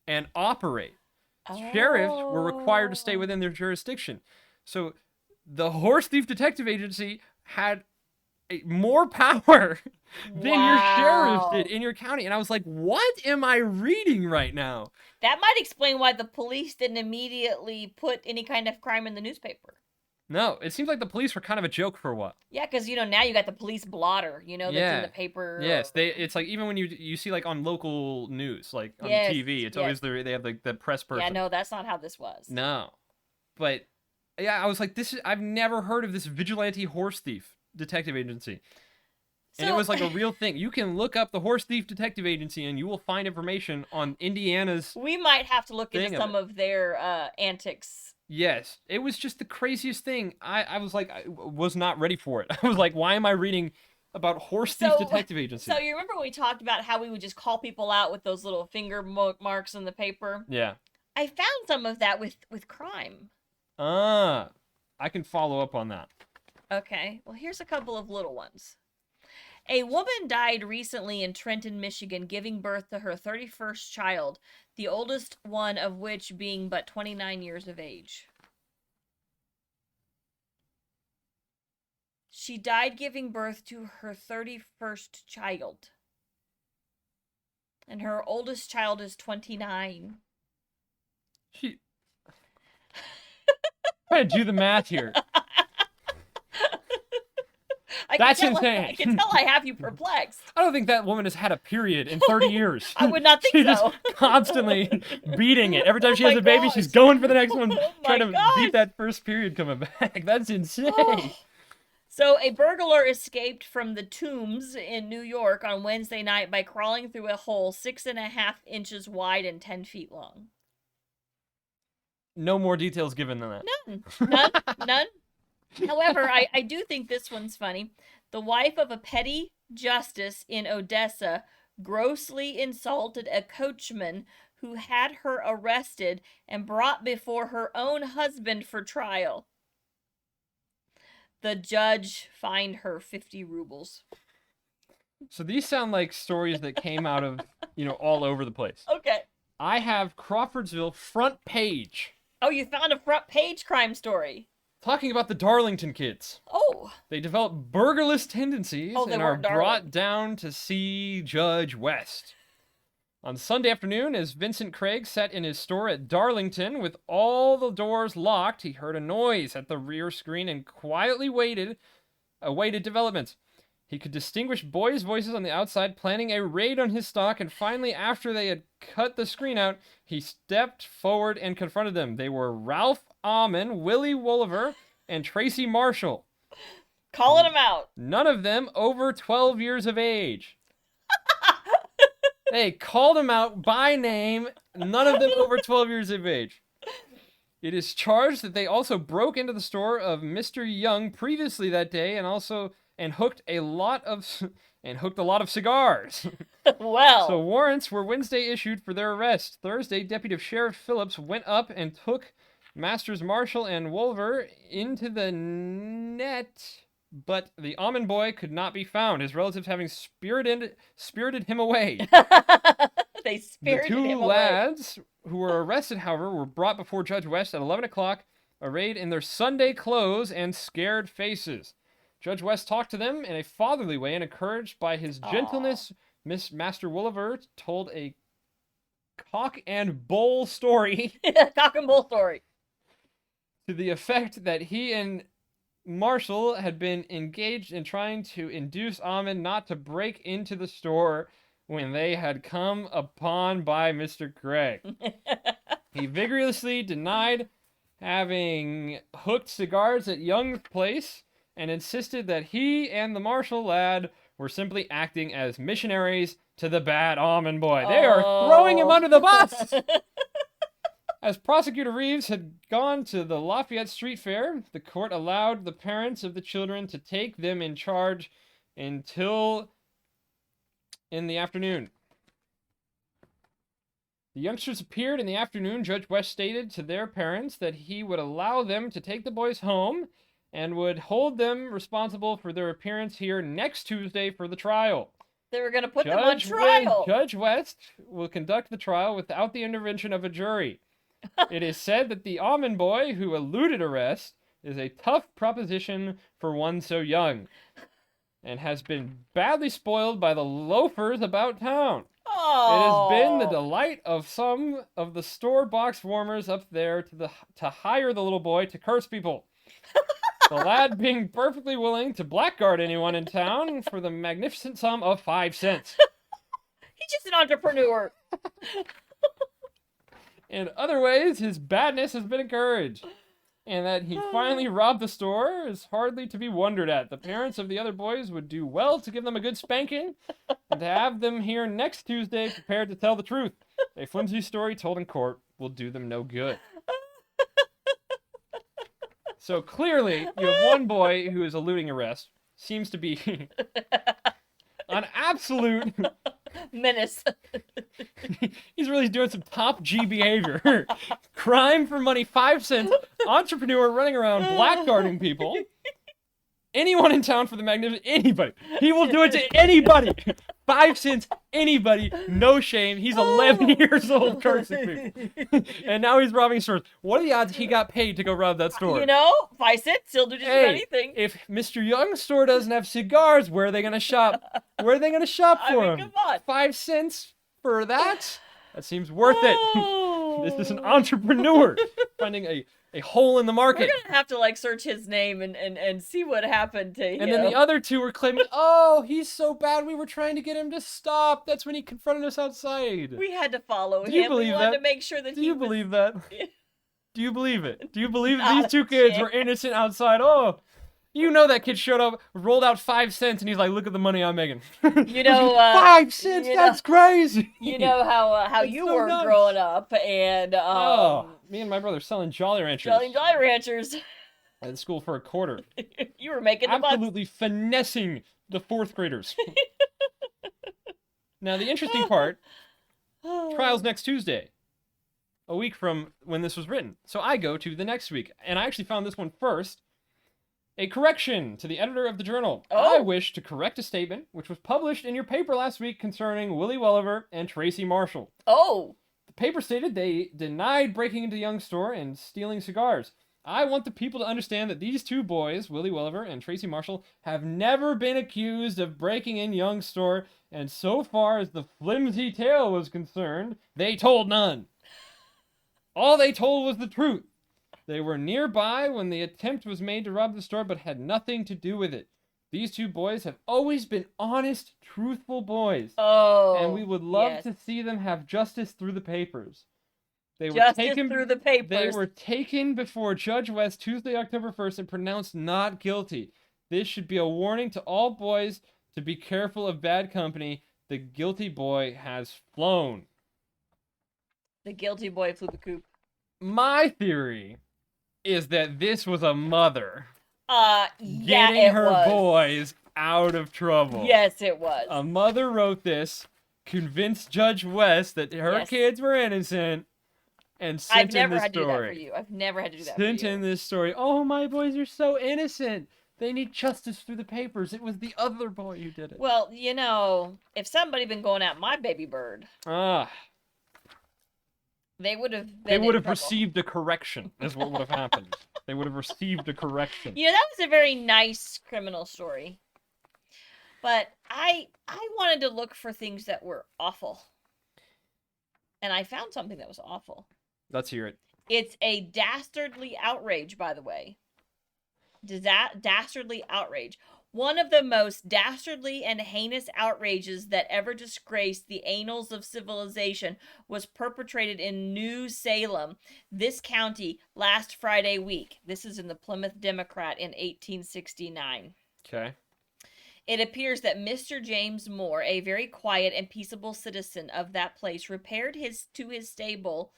[SPEAKER 1] and operate. Sheriffs were required to stay within their jurisdiction. So the Horse Thief Detective Agency had more power than your sheriffs did in your county. And I was like, what am I reading right now?
[SPEAKER 2] That might explain why the police didn't immediately put any kind of crime in the newspaper.
[SPEAKER 1] No, it seems like the police were kind of a joke for a while.
[SPEAKER 2] Yeah, because, now you got the police blotter, that's in the paper.
[SPEAKER 1] Yes, it's like, even when you see, like, on local news, like, on TV, it's always they have, like, the press person.
[SPEAKER 2] Yeah, no, that's not how this was.
[SPEAKER 1] No. But, yeah, I was like, I've never heard of this Vigilante Horse Thief Detective Agency. And it was like a real thing. You can look up the Horse Thief Detective Agency and you will find information on Indiana's...
[SPEAKER 2] We might have to look into some of their antics.
[SPEAKER 1] Yes, it was just the craziest thing. I was like, I was not ready for it. I was like, why am I reading about Horse Thief Detective Agency?
[SPEAKER 2] So you remember we talked about how we would just call people out with those little finger marks in the paper?
[SPEAKER 1] Yeah.
[SPEAKER 2] I found some of that with crime.
[SPEAKER 1] I can follow up on that.
[SPEAKER 2] Okay, well, here's a couple of little ones. A woman died recently in Trenton, Michigan, giving birth to her 31st child, the oldest one of which being but 29 years of age. She died giving birth to her 31st child. And her oldest child is 29.
[SPEAKER 1] She. Trying to do the math here. That's insane.
[SPEAKER 2] I can tell I have you perplexed.
[SPEAKER 1] I don't think that woman has had a period in 30 years.
[SPEAKER 2] I would not think
[SPEAKER 1] She's
[SPEAKER 2] so.
[SPEAKER 1] just constantly beating it. Every time she has
[SPEAKER 2] my
[SPEAKER 1] a baby,
[SPEAKER 2] gosh.
[SPEAKER 1] she's going for the next one,
[SPEAKER 2] Oh
[SPEAKER 1] trying
[SPEAKER 2] my
[SPEAKER 1] to
[SPEAKER 2] gosh.
[SPEAKER 1] beat that first period coming back. That's insane.
[SPEAKER 2] So, a burglar escaped from the Tombs in New York on Wednesday night by crawling through a hole 6.5 inches wide and 10 feet long.
[SPEAKER 1] No more details given than that.
[SPEAKER 2] None. However, I do think this one's funny. The wife of a petty justice in Odessa grossly insulted a coachman who had her arrested and brought before her own husband for trial. The judge fined her 50 rubles.
[SPEAKER 1] So these sound like stories that came out of, all over the place.
[SPEAKER 2] Okay.
[SPEAKER 1] I have Crawfordsville front page.
[SPEAKER 2] Oh, you found a front page crime story.
[SPEAKER 1] Talking about the Darlington kids.
[SPEAKER 2] Oh.
[SPEAKER 1] They develop burglarious tendencies
[SPEAKER 2] They
[SPEAKER 1] and are
[SPEAKER 2] weren't darling.
[SPEAKER 1] brought down to see Judge West. On Sunday afternoon, as Vincent Craig sat in his store at Darlington with all the doors locked, he heard a noise at the rear screen and quietly awaited developments. He could distinguish boys' voices on the outside planning a raid on his stock, and finally, after they had cut the screen out, he stepped forward and confronted them. They were Ralph Almond, Willie Wolliver, and Tracy Marshall.
[SPEAKER 2] Calling him out.
[SPEAKER 1] None of them over 12 years of age. They called him out by name, none of them over 12 years of age. It is charged that they also broke into the store of Mr. Young previously that day and hooked a lot of cigars.
[SPEAKER 2] Well.
[SPEAKER 1] So warrants were Wednesday issued for their arrest. Thursday, Deputy Sheriff Phillips went up and took Masters Marshall and Wolver into the net, but the almond boy could not be found, his relatives having spirited him away.
[SPEAKER 2] They spirited him away.
[SPEAKER 1] The two lads who were arrested, however, were brought before Judge West at 11 o'clock, arrayed in their Sunday clothes and scared faces. Judge West talked to them in a fatherly way, and encouraged by his gentleness, Master Wolliver told a cock and bull story.
[SPEAKER 2] Cock and bull story.
[SPEAKER 1] To the effect that he and Marshall had been engaged in trying to induce Almond not to break into the store when they had come upon by Mr. Craig. He vigorously denied having hooked cigars at Young's place and insisted that he and the Marshall lad were simply acting as missionaries to the bad almond boy. They are throwing him under the bus! As Prosecutor Reeves had gone to the Lafayette Street Fair, the court allowed the parents of the children to take them in charge until in the afternoon. The youngsters appeared in the afternoon. Judge West stated to their parents that he would allow them to take the boys home and would hold them responsible for their appearance here next Tuesday for the trial.
[SPEAKER 2] They were going to put them on trial.
[SPEAKER 1] Judge West will conduct the trial without the intervention of a jury. It is said that the almond boy who eluded arrest is a tough proposition for one so young, and has been badly spoiled by the loafers about town.
[SPEAKER 2] Oh.
[SPEAKER 1] It has been the delight of some of the store box warmers up there to hire the little boy to curse people. The lad being perfectly willing to blackguard anyone in town for the magnificent sum of 5 cents.
[SPEAKER 2] He's just an entrepreneur.
[SPEAKER 1] In other ways, his badness has been encouraged. And that he finally robbed the store is hardly to be wondered at. The parents of the other boys would do well to give them a good spanking and to have them here next Tuesday prepared to tell the truth. A flimsy story told in court will do them no good. So clearly, you have one boy who is eluding arrest. Seems to be an absolute
[SPEAKER 2] menace.
[SPEAKER 1] He's really doing some top G behavior. Crime for money, 5 cents. Entrepreneur running around blackguarding people. Anyone in town for the magnificent. Anybody. He will do it to anybody. 5 cents, anybody. No shame. He's 11 years old cursing people. And now he's robbing stores. What are the odds he got paid to go rob that store?
[SPEAKER 2] 5 cents, he'll do just about anything.
[SPEAKER 1] If Mr. Young's store doesn't have cigars, where are they going to shop? Where are they going to shop for him?
[SPEAKER 2] Come on.
[SPEAKER 1] 5 cents for that? That seems worth it. This is an
[SPEAKER 2] Oh.
[SPEAKER 1] entrepreneur finding a hole in the
[SPEAKER 2] We're
[SPEAKER 1] market.
[SPEAKER 2] gonna have to like search his name and see what happened to him.
[SPEAKER 1] And then the other two were claiming, oh, he's so bad, we were trying to get him to stop. That's when he confronted us outside.
[SPEAKER 2] We had to follow
[SPEAKER 1] Do you
[SPEAKER 2] him. We
[SPEAKER 1] believe
[SPEAKER 2] wanted
[SPEAKER 1] that?
[SPEAKER 2] to make sure that
[SPEAKER 1] Do
[SPEAKER 2] he
[SPEAKER 1] you
[SPEAKER 2] was...
[SPEAKER 1] believe that? Do you believe it? Do you believe that
[SPEAKER 2] Not
[SPEAKER 1] these
[SPEAKER 2] a
[SPEAKER 1] two kids were
[SPEAKER 2] chance.
[SPEAKER 1] innocent outside? Oh, you know that kid showed up, rolled out 5 cents, and he's like, look at the money I'm making.
[SPEAKER 2] You know,
[SPEAKER 1] 5 cents?
[SPEAKER 2] you
[SPEAKER 1] That's crazy.
[SPEAKER 2] You know how
[SPEAKER 1] That's
[SPEAKER 2] you
[SPEAKER 1] so
[SPEAKER 2] were
[SPEAKER 1] nuts.
[SPEAKER 2] growing up, and
[SPEAKER 1] Oh, me and my brother selling Jolly Ranchers
[SPEAKER 2] Jolly Ranchers.
[SPEAKER 1] at school for a quarter.
[SPEAKER 2] You were making the bucks.
[SPEAKER 1] Absolutely finessing the 4th graders. Now, the interesting part, trial's next Tuesday, a week from when this was written. So I go to the next week, and I actually found this one first. A correction to the editor of the journal.
[SPEAKER 2] Oh.
[SPEAKER 1] I wish to correct a statement which was published in your paper last week concerning Willie Welliver and Tracy Marshall.
[SPEAKER 2] Oh.
[SPEAKER 1] The paper stated they denied breaking into Young's store and stealing cigars. I want the people to understand that these two boys, Willie Welliver and Tracy Marshall, have never been accused of breaking in Young's store, and so far as the flimsy tale was concerned, they told none. All they told was the truth. They were nearby when the attempt was made to rob the store, but had nothing to do with it. These two boys have always been honest, truthful boys.
[SPEAKER 2] Oh.
[SPEAKER 1] And we would love
[SPEAKER 2] yes.
[SPEAKER 1] to see them have justice through the papers. They were
[SPEAKER 2] Justice
[SPEAKER 1] taken
[SPEAKER 2] through the papers.
[SPEAKER 1] They were taken before Judge West Tuesday, October 1st, and pronounced not guilty. This should be a warning to all boys to be careful of bad company. The guilty boy has flown.
[SPEAKER 2] The guilty boy flew the coop.
[SPEAKER 1] My theory is that this was a mother
[SPEAKER 2] Yeah,
[SPEAKER 1] getting
[SPEAKER 2] it
[SPEAKER 1] her
[SPEAKER 2] was.
[SPEAKER 1] boys out of trouble.
[SPEAKER 2] Yes, it was.
[SPEAKER 1] A mother wrote this, convinced Judge West that her
[SPEAKER 2] Yes.
[SPEAKER 1] kids were innocent, and
[SPEAKER 2] I've
[SPEAKER 1] sent in
[SPEAKER 2] never
[SPEAKER 1] the
[SPEAKER 2] had to do that for
[SPEAKER 1] story.
[SPEAKER 2] you. I've never had to do that
[SPEAKER 1] Sent
[SPEAKER 2] for you.
[SPEAKER 1] in this story. Oh, my boys are so innocent. They need justice through the papers. It was the other boy who did it.
[SPEAKER 2] Well, you know, if somebody been going at my baby bird, they would have
[SPEAKER 1] they
[SPEAKER 2] been
[SPEAKER 1] would
[SPEAKER 2] in
[SPEAKER 1] have
[SPEAKER 2] trouble.
[SPEAKER 1] received a correction, is what would have happened. They would have received a correction.
[SPEAKER 2] You know, that was a very nice criminal story. But I wanted to look for things that were awful. And I found something that was awful.
[SPEAKER 1] Let's hear it.
[SPEAKER 2] It's a dastardly outrage, by the way. Dastardly outrage. One of the most dastardly and heinous outrages that ever disgraced the annals of civilization was perpetrated in New Salem, this county, last Friday week. This is in the Plymouth Democrat in 1869.
[SPEAKER 1] Okay.
[SPEAKER 2] It appears that Mr. James Moore, a very quiet and peaceable citizen of that place, repaired to his stable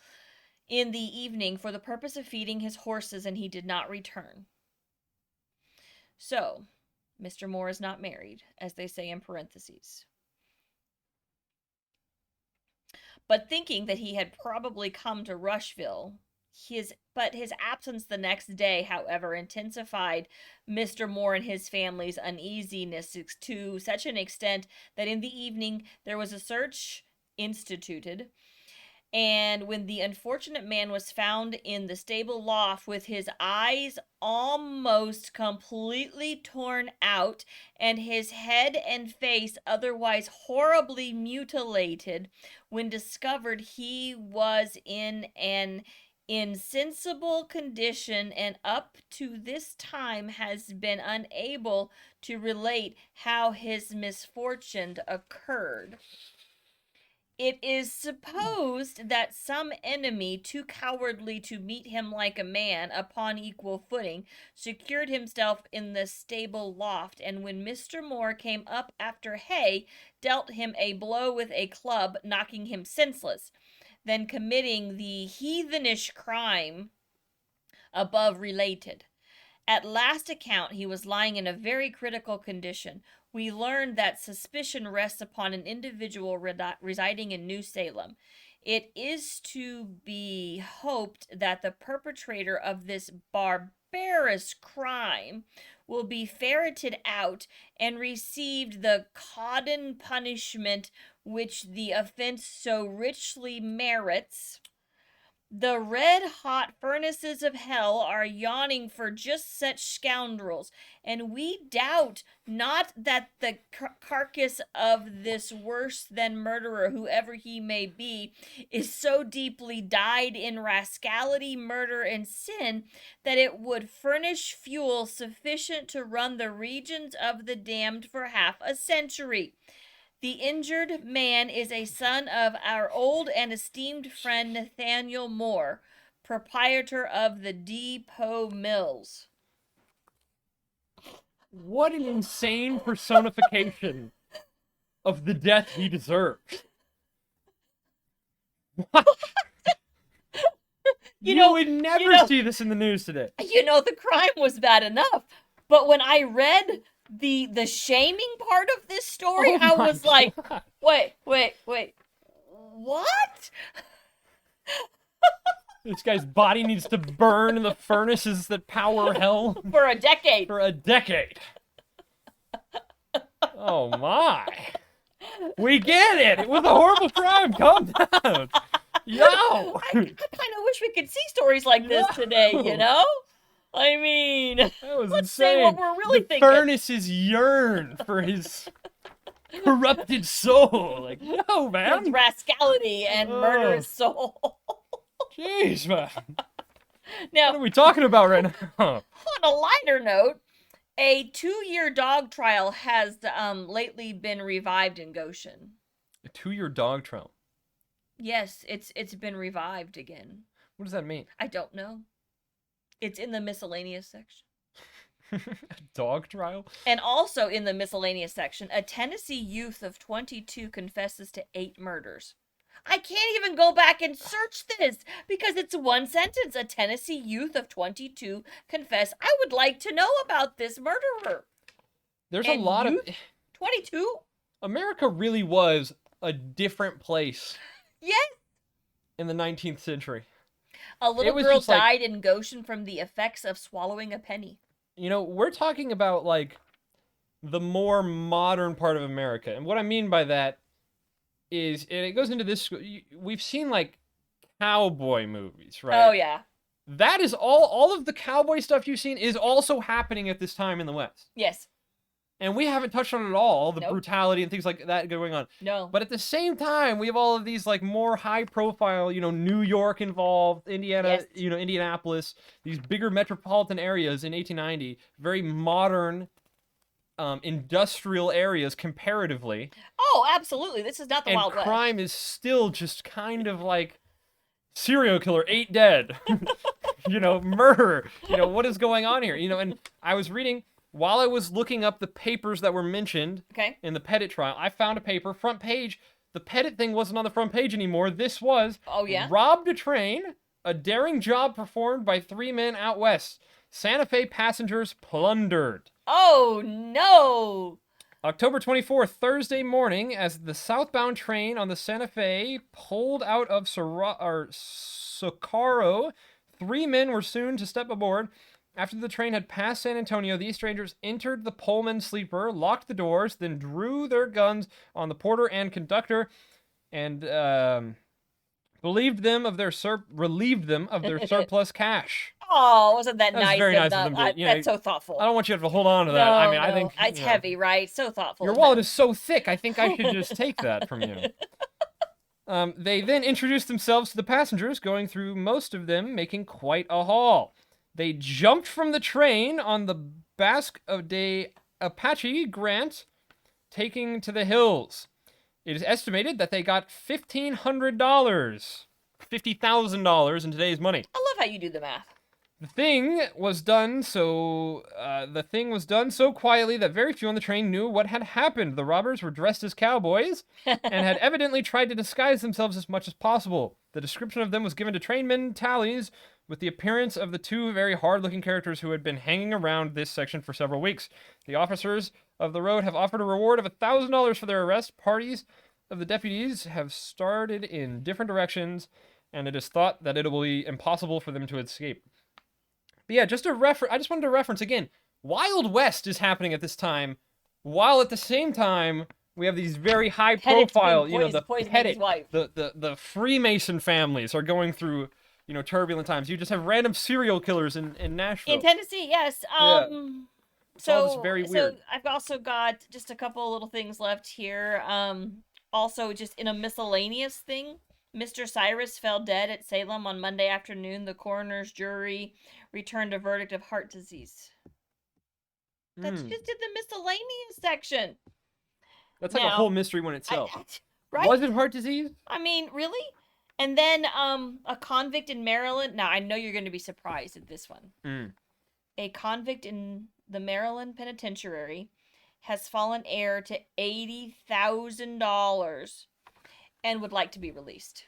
[SPEAKER 2] in the evening for the purpose of feeding his horses, and he did not return. So, Mr. Moore is not married, as they say in parentheses. But thinking that he had probably come to Rushville, his absence the next day, however, intensified Mr. Moore and his family's uneasiness to such an extent that in the evening there was a search instituted. And when the unfortunate man was found in the stable loft with his eyes almost completely torn out and his head and face otherwise horribly mutilated, when discovered he was in an insensible condition and up to this time has been unable to relate how his misfortune occurred. It is supposed that some enemy, too cowardly to meet him like a man upon equal footing, secured himself in the stable loft, and when Mr. Moore came up after hay, dealt him a blow with a club, knocking him senseless, then committing the heathenish crime above related. At last account, he was lying in a very critical condition. We learned that suspicion rests upon an individual residing in New Salem. It is to be hoped that the perpetrator of this barbarous crime will be ferreted out and received the codden punishment which the offense so richly merits. The red-hot furnaces of hell are yawning for just such scoundrels, and we doubt not that the carcass of this worse than murderer, whoever he may be, is so deeply dyed in rascality, murder, and sin that it would furnish fuel sufficient to run the regions of the damned for half a century. The injured man is a son of our old and esteemed friend Nathaniel Moore, proprietor of the Depot Mills.
[SPEAKER 1] What an insane personification of the death he deserved. What? You would never see this in the news today.
[SPEAKER 2] The crime was bad enough, but when I read the shaming part of this story, I was like, wait, what?
[SPEAKER 1] This guy's body needs to burn in the furnaces that power hell
[SPEAKER 2] for a decade.
[SPEAKER 1] For a decade. Oh my. We get it. It was a horrible crime. Calm down. Yo.
[SPEAKER 2] I kind of wish we could see stories like this today, you know? I mean,
[SPEAKER 1] that was
[SPEAKER 2] let's
[SPEAKER 1] insane.
[SPEAKER 2] say what we're really
[SPEAKER 1] the
[SPEAKER 2] thinking.
[SPEAKER 1] Furnaces yearn for his corrupted soul. Like, no, man.
[SPEAKER 2] His rascality and murderous soul.
[SPEAKER 1] Jeez, man.
[SPEAKER 2] Now,
[SPEAKER 1] what are we talking about right now?
[SPEAKER 2] On a lighter note, a 2-year dog trial has lately been revived in Goshen.
[SPEAKER 1] A 2-year dog trial?
[SPEAKER 2] Yes, it's been revived again.
[SPEAKER 1] What does that mean?
[SPEAKER 2] I don't know. It's in the miscellaneous section.
[SPEAKER 1] A dog trial?
[SPEAKER 2] And also in the miscellaneous section, a Tennessee youth of 22 confesses to 8 murders. I can't even go back and search this because it's one sentence. A Tennessee youth of 22 confess. I would like to know about this murderer.
[SPEAKER 1] There's a lot of
[SPEAKER 2] 22?
[SPEAKER 1] America really was a different place.
[SPEAKER 2] Yes.
[SPEAKER 1] In the 19th century.
[SPEAKER 2] A little girl died in Goshen from the effects of swallowing a penny.
[SPEAKER 1] We're talking about, like, the more modern part of America. And what I mean by that is, and it goes into this, we've seen, like, cowboy movies, right?
[SPEAKER 2] Oh, yeah.
[SPEAKER 1] That is all of the cowboy stuff you've seen is also happening at this time in the West.
[SPEAKER 2] Yes.
[SPEAKER 1] And we haven't touched on it at all, the brutality and things like that going on.
[SPEAKER 2] No.
[SPEAKER 1] But at the same time, we have all of these, like, more high-profile, New York involved, Indiana,
[SPEAKER 2] yes.
[SPEAKER 1] Indianapolis, these bigger metropolitan areas in 1890, very modern, industrial areas comparatively.
[SPEAKER 2] Oh, absolutely. This is not the Wild West.
[SPEAKER 1] And crime is still just kind of like serial killer, 8 dead, murder, what is going on here? And I was reading... While I was looking up the papers that were mentioned in the Pettit trial, I found a paper, front page. The Pettit thing wasn't on the front page anymore. This was robbed a train, a daring job performed by 3 men out west. Santa Fe passengers plundered.
[SPEAKER 2] Oh, no.
[SPEAKER 1] October 24th, Thursday morning, as the southbound train on the Santa Fe pulled out of Socorro, 3 men were soon to step aboard. After the train had passed San Antonio, these strangers entered the Pullman sleeper, locked the doors, then drew their guns on the porter and conductor, and relieved them of their surplus cash.
[SPEAKER 2] Oh, wasn't that nice?
[SPEAKER 1] That's very nice of them.
[SPEAKER 2] That's so thoughtful.
[SPEAKER 1] I don't want you to have to hold on to that. I think
[SPEAKER 2] it's heavy, right? So thoughtful.
[SPEAKER 1] Your wallet is so thick. I think I should just take that from you. They then introduced themselves to the passengers, going through most of them, making quite a haul. They jumped from the train on the Basque de Apache Grant, taking to the hills. It is estimated that they got $1,500, $50,000 in today's money.
[SPEAKER 2] I love how you do the math.
[SPEAKER 1] The thing was done so quietly that very few on the train knew what had happened. The robbers were dressed as cowboys and had evidently tried to disguise themselves as much as possible. The description of them was given to trainmen tallies with the appearance of the 2 very hard-looking characters who had been hanging around this section for several weeks. The officers of the road have offered a reward of $1,000 for their arrest. Parties of the deputies have started in different directions, and it is thought that it will be impossible for them to escape. But yeah, I just wanted to reference again, Wild West is happening at this time, while at the same time we have these very high-profile, the Pettit, the Freemason families are going through turbulent times. You just have random serial killers in Nashville.
[SPEAKER 2] In Tennessee, yes.
[SPEAKER 1] Yeah. It's all just
[SPEAKER 2] So
[SPEAKER 1] very
[SPEAKER 2] so
[SPEAKER 1] weird.
[SPEAKER 2] I've also got just a couple of little things left here. Also just in a miscellaneous thing, Mr. Cyrus fell dead at Salem on Monday afternoon. The coroner's jury returned a verdict of heart disease. That's
[SPEAKER 1] Hmm.
[SPEAKER 2] just in the miscellaneous section.
[SPEAKER 1] That's like a whole
[SPEAKER 2] Now,
[SPEAKER 1] mystery one itself.
[SPEAKER 2] right?
[SPEAKER 1] Was it heart disease?
[SPEAKER 2] I mean, really? And then a convict in Maryland. Now, I know you're going to be surprised at this one.
[SPEAKER 1] Mm.
[SPEAKER 2] A convict in the Maryland penitentiary has fallen heir to $80,000 and would like to be released.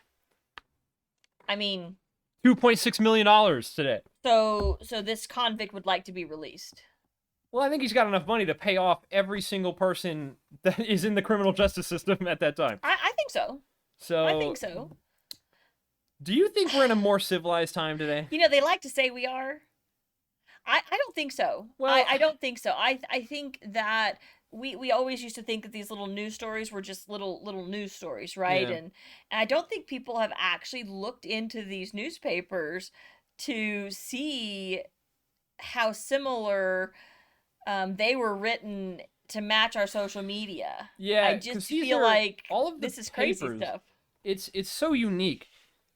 [SPEAKER 2] I mean,
[SPEAKER 1] $2.6 million today.
[SPEAKER 2] so this convict would like to be released.
[SPEAKER 1] Well, I think he's got enough money to pay off every single person that is in the criminal justice system at that time.
[SPEAKER 2] I think so.
[SPEAKER 1] So
[SPEAKER 2] I think so.
[SPEAKER 1] Do you think we're in a more civilized time today?
[SPEAKER 2] They like to say we are. I don't think so.
[SPEAKER 1] Well,
[SPEAKER 2] I don't think so. I think that we always used to think that these little news stories were just little news stories, right?
[SPEAKER 1] Yeah.
[SPEAKER 2] And I don't think people have actually looked into these newspapers to see how similar they were written to match our social media.
[SPEAKER 1] Yeah,
[SPEAKER 2] I just feel like
[SPEAKER 1] all of the
[SPEAKER 2] this is crazy
[SPEAKER 1] papers,
[SPEAKER 2] stuff.
[SPEAKER 1] It's so unique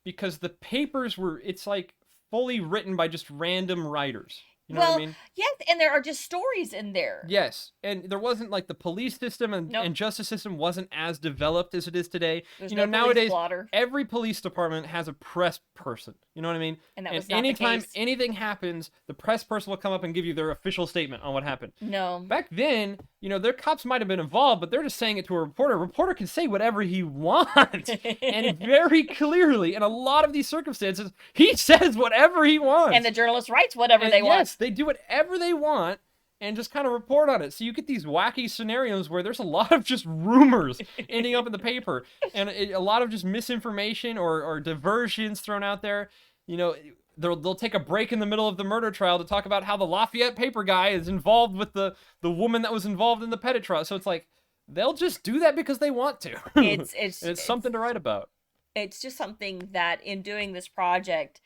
[SPEAKER 1] because the papers it's like fully written by just random writers. You know what I mean?
[SPEAKER 2] Yes, and there are just stories in there.
[SPEAKER 1] Yes, and there wasn't like the police system
[SPEAKER 2] Nope.
[SPEAKER 1] and justice system wasn't as developed as it is today.
[SPEAKER 2] There's no police
[SPEAKER 1] nowadays
[SPEAKER 2] blotter.
[SPEAKER 1] every police department has a press person. You know what I mean?
[SPEAKER 2] And that was not the
[SPEAKER 1] anytime
[SPEAKER 2] case.
[SPEAKER 1] anything happens, the press person will come up and give you their official statement on what happened.
[SPEAKER 2] No.
[SPEAKER 1] Back then, their cops might have been involved, but they're just saying it to a reporter. A reporter can say whatever he wants, and very clearly, in a lot of these circumstances, he says whatever he wants.
[SPEAKER 2] And the journalist writes whatever they want.
[SPEAKER 1] Yes, they do whatever they want and just kind of report on it. So you get these wacky scenarios where there's a lot of just rumors ending up in the paper and a lot of just misinformation or diversions thrown out there. They'll take a break in the middle of the murder trial to talk about how the Lafayette paper guy is involved with the woman that was involved in the Pettit trial. So it's like they'll just do that because they want to. It's something to write about.
[SPEAKER 2] It's just something that in doing this project,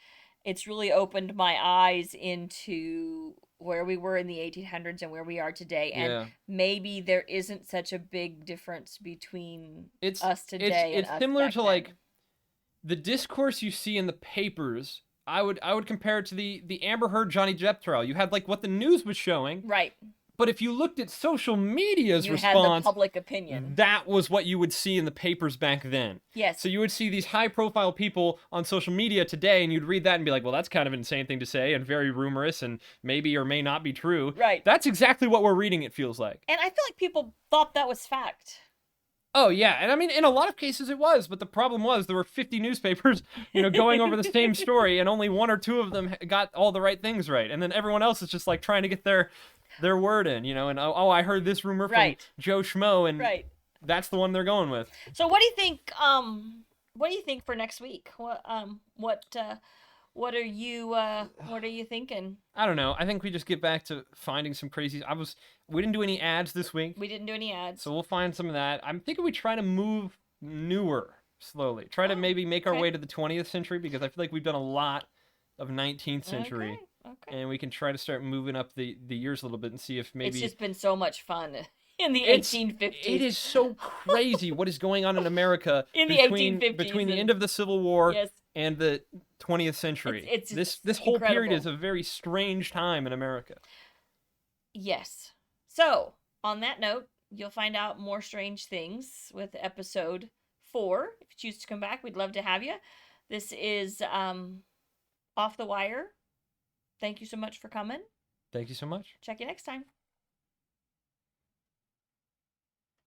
[SPEAKER 2] it's really opened my eyes into where we were in the 1800s and where we are today. And maybe there isn't such a big difference between us today and
[SPEAKER 1] it's
[SPEAKER 2] us
[SPEAKER 1] similar
[SPEAKER 2] back
[SPEAKER 1] to
[SPEAKER 2] then.
[SPEAKER 1] like the discourse you see in the papers. I would compare it to the Amber Heard Johnny Depp trial. You had like what the news was showing.
[SPEAKER 2] Right.
[SPEAKER 1] But if you looked at social media's
[SPEAKER 2] you
[SPEAKER 1] response,
[SPEAKER 2] had the public opinion.
[SPEAKER 1] That was what you would see in the papers back then.
[SPEAKER 2] Yes.
[SPEAKER 1] So you would see these high-profile people on social media today, and you'd read that and be like, well, that's kind of an insane thing to say and very rumorous and maybe or may not be true.
[SPEAKER 2] Right.
[SPEAKER 1] That's exactly what we're reading, it feels like.
[SPEAKER 2] And I feel like people thought that was fact.
[SPEAKER 1] Oh, yeah. And I mean, in a lot of cases it was, but the problem was there were 50 newspapers, going over the same story, and only one or two of them got all the right things right. And then everyone else is just like trying to get their word in, and I heard this rumor from Joe Schmo, and that's the one they're going with.
[SPEAKER 2] So what do you think? What do you think for next week? What are you thinking?
[SPEAKER 1] I don't know. I think we just get back to finding some crazy. We didn't do any ads this week.
[SPEAKER 2] We didn't do any ads.
[SPEAKER 1] So we'll find some of that. I'm thinking we try to move newer slowly. Try to maybe make our way to the 20th century because I feel like we've done a lot of 19th century.
[SPEAKER 2] Okay.
[SPEAKER 1] And we can try to start moving up the years a little bit and see if maybe...
[SPEAKER 2] It's just been so much fun in the 1850s.
[SPEAKER 1] It is so crazy what is going on in America
[SPEAKER 2] in the 1850s.
[SPEAKER 1] Between the end of the Civil War
[SPEAKER 2] yes.
[SPEAKER 1] and the 20th century.
[SPEAKER 2] It's
[SPEAKER 1] this whole
[SPEAKER 2] incredible.
[SPEAKER 1] period is a very strange time in America.
[SPEAKER 2] Yes. So, on that note, you'll find out more strange things with episode 4. If you choose to come back, we'd love to have you. This is Off the Wire. Thank you so much for coming.
[SPEAKER 1] Thank you so much.
[SPEAKER 2] Check you next time.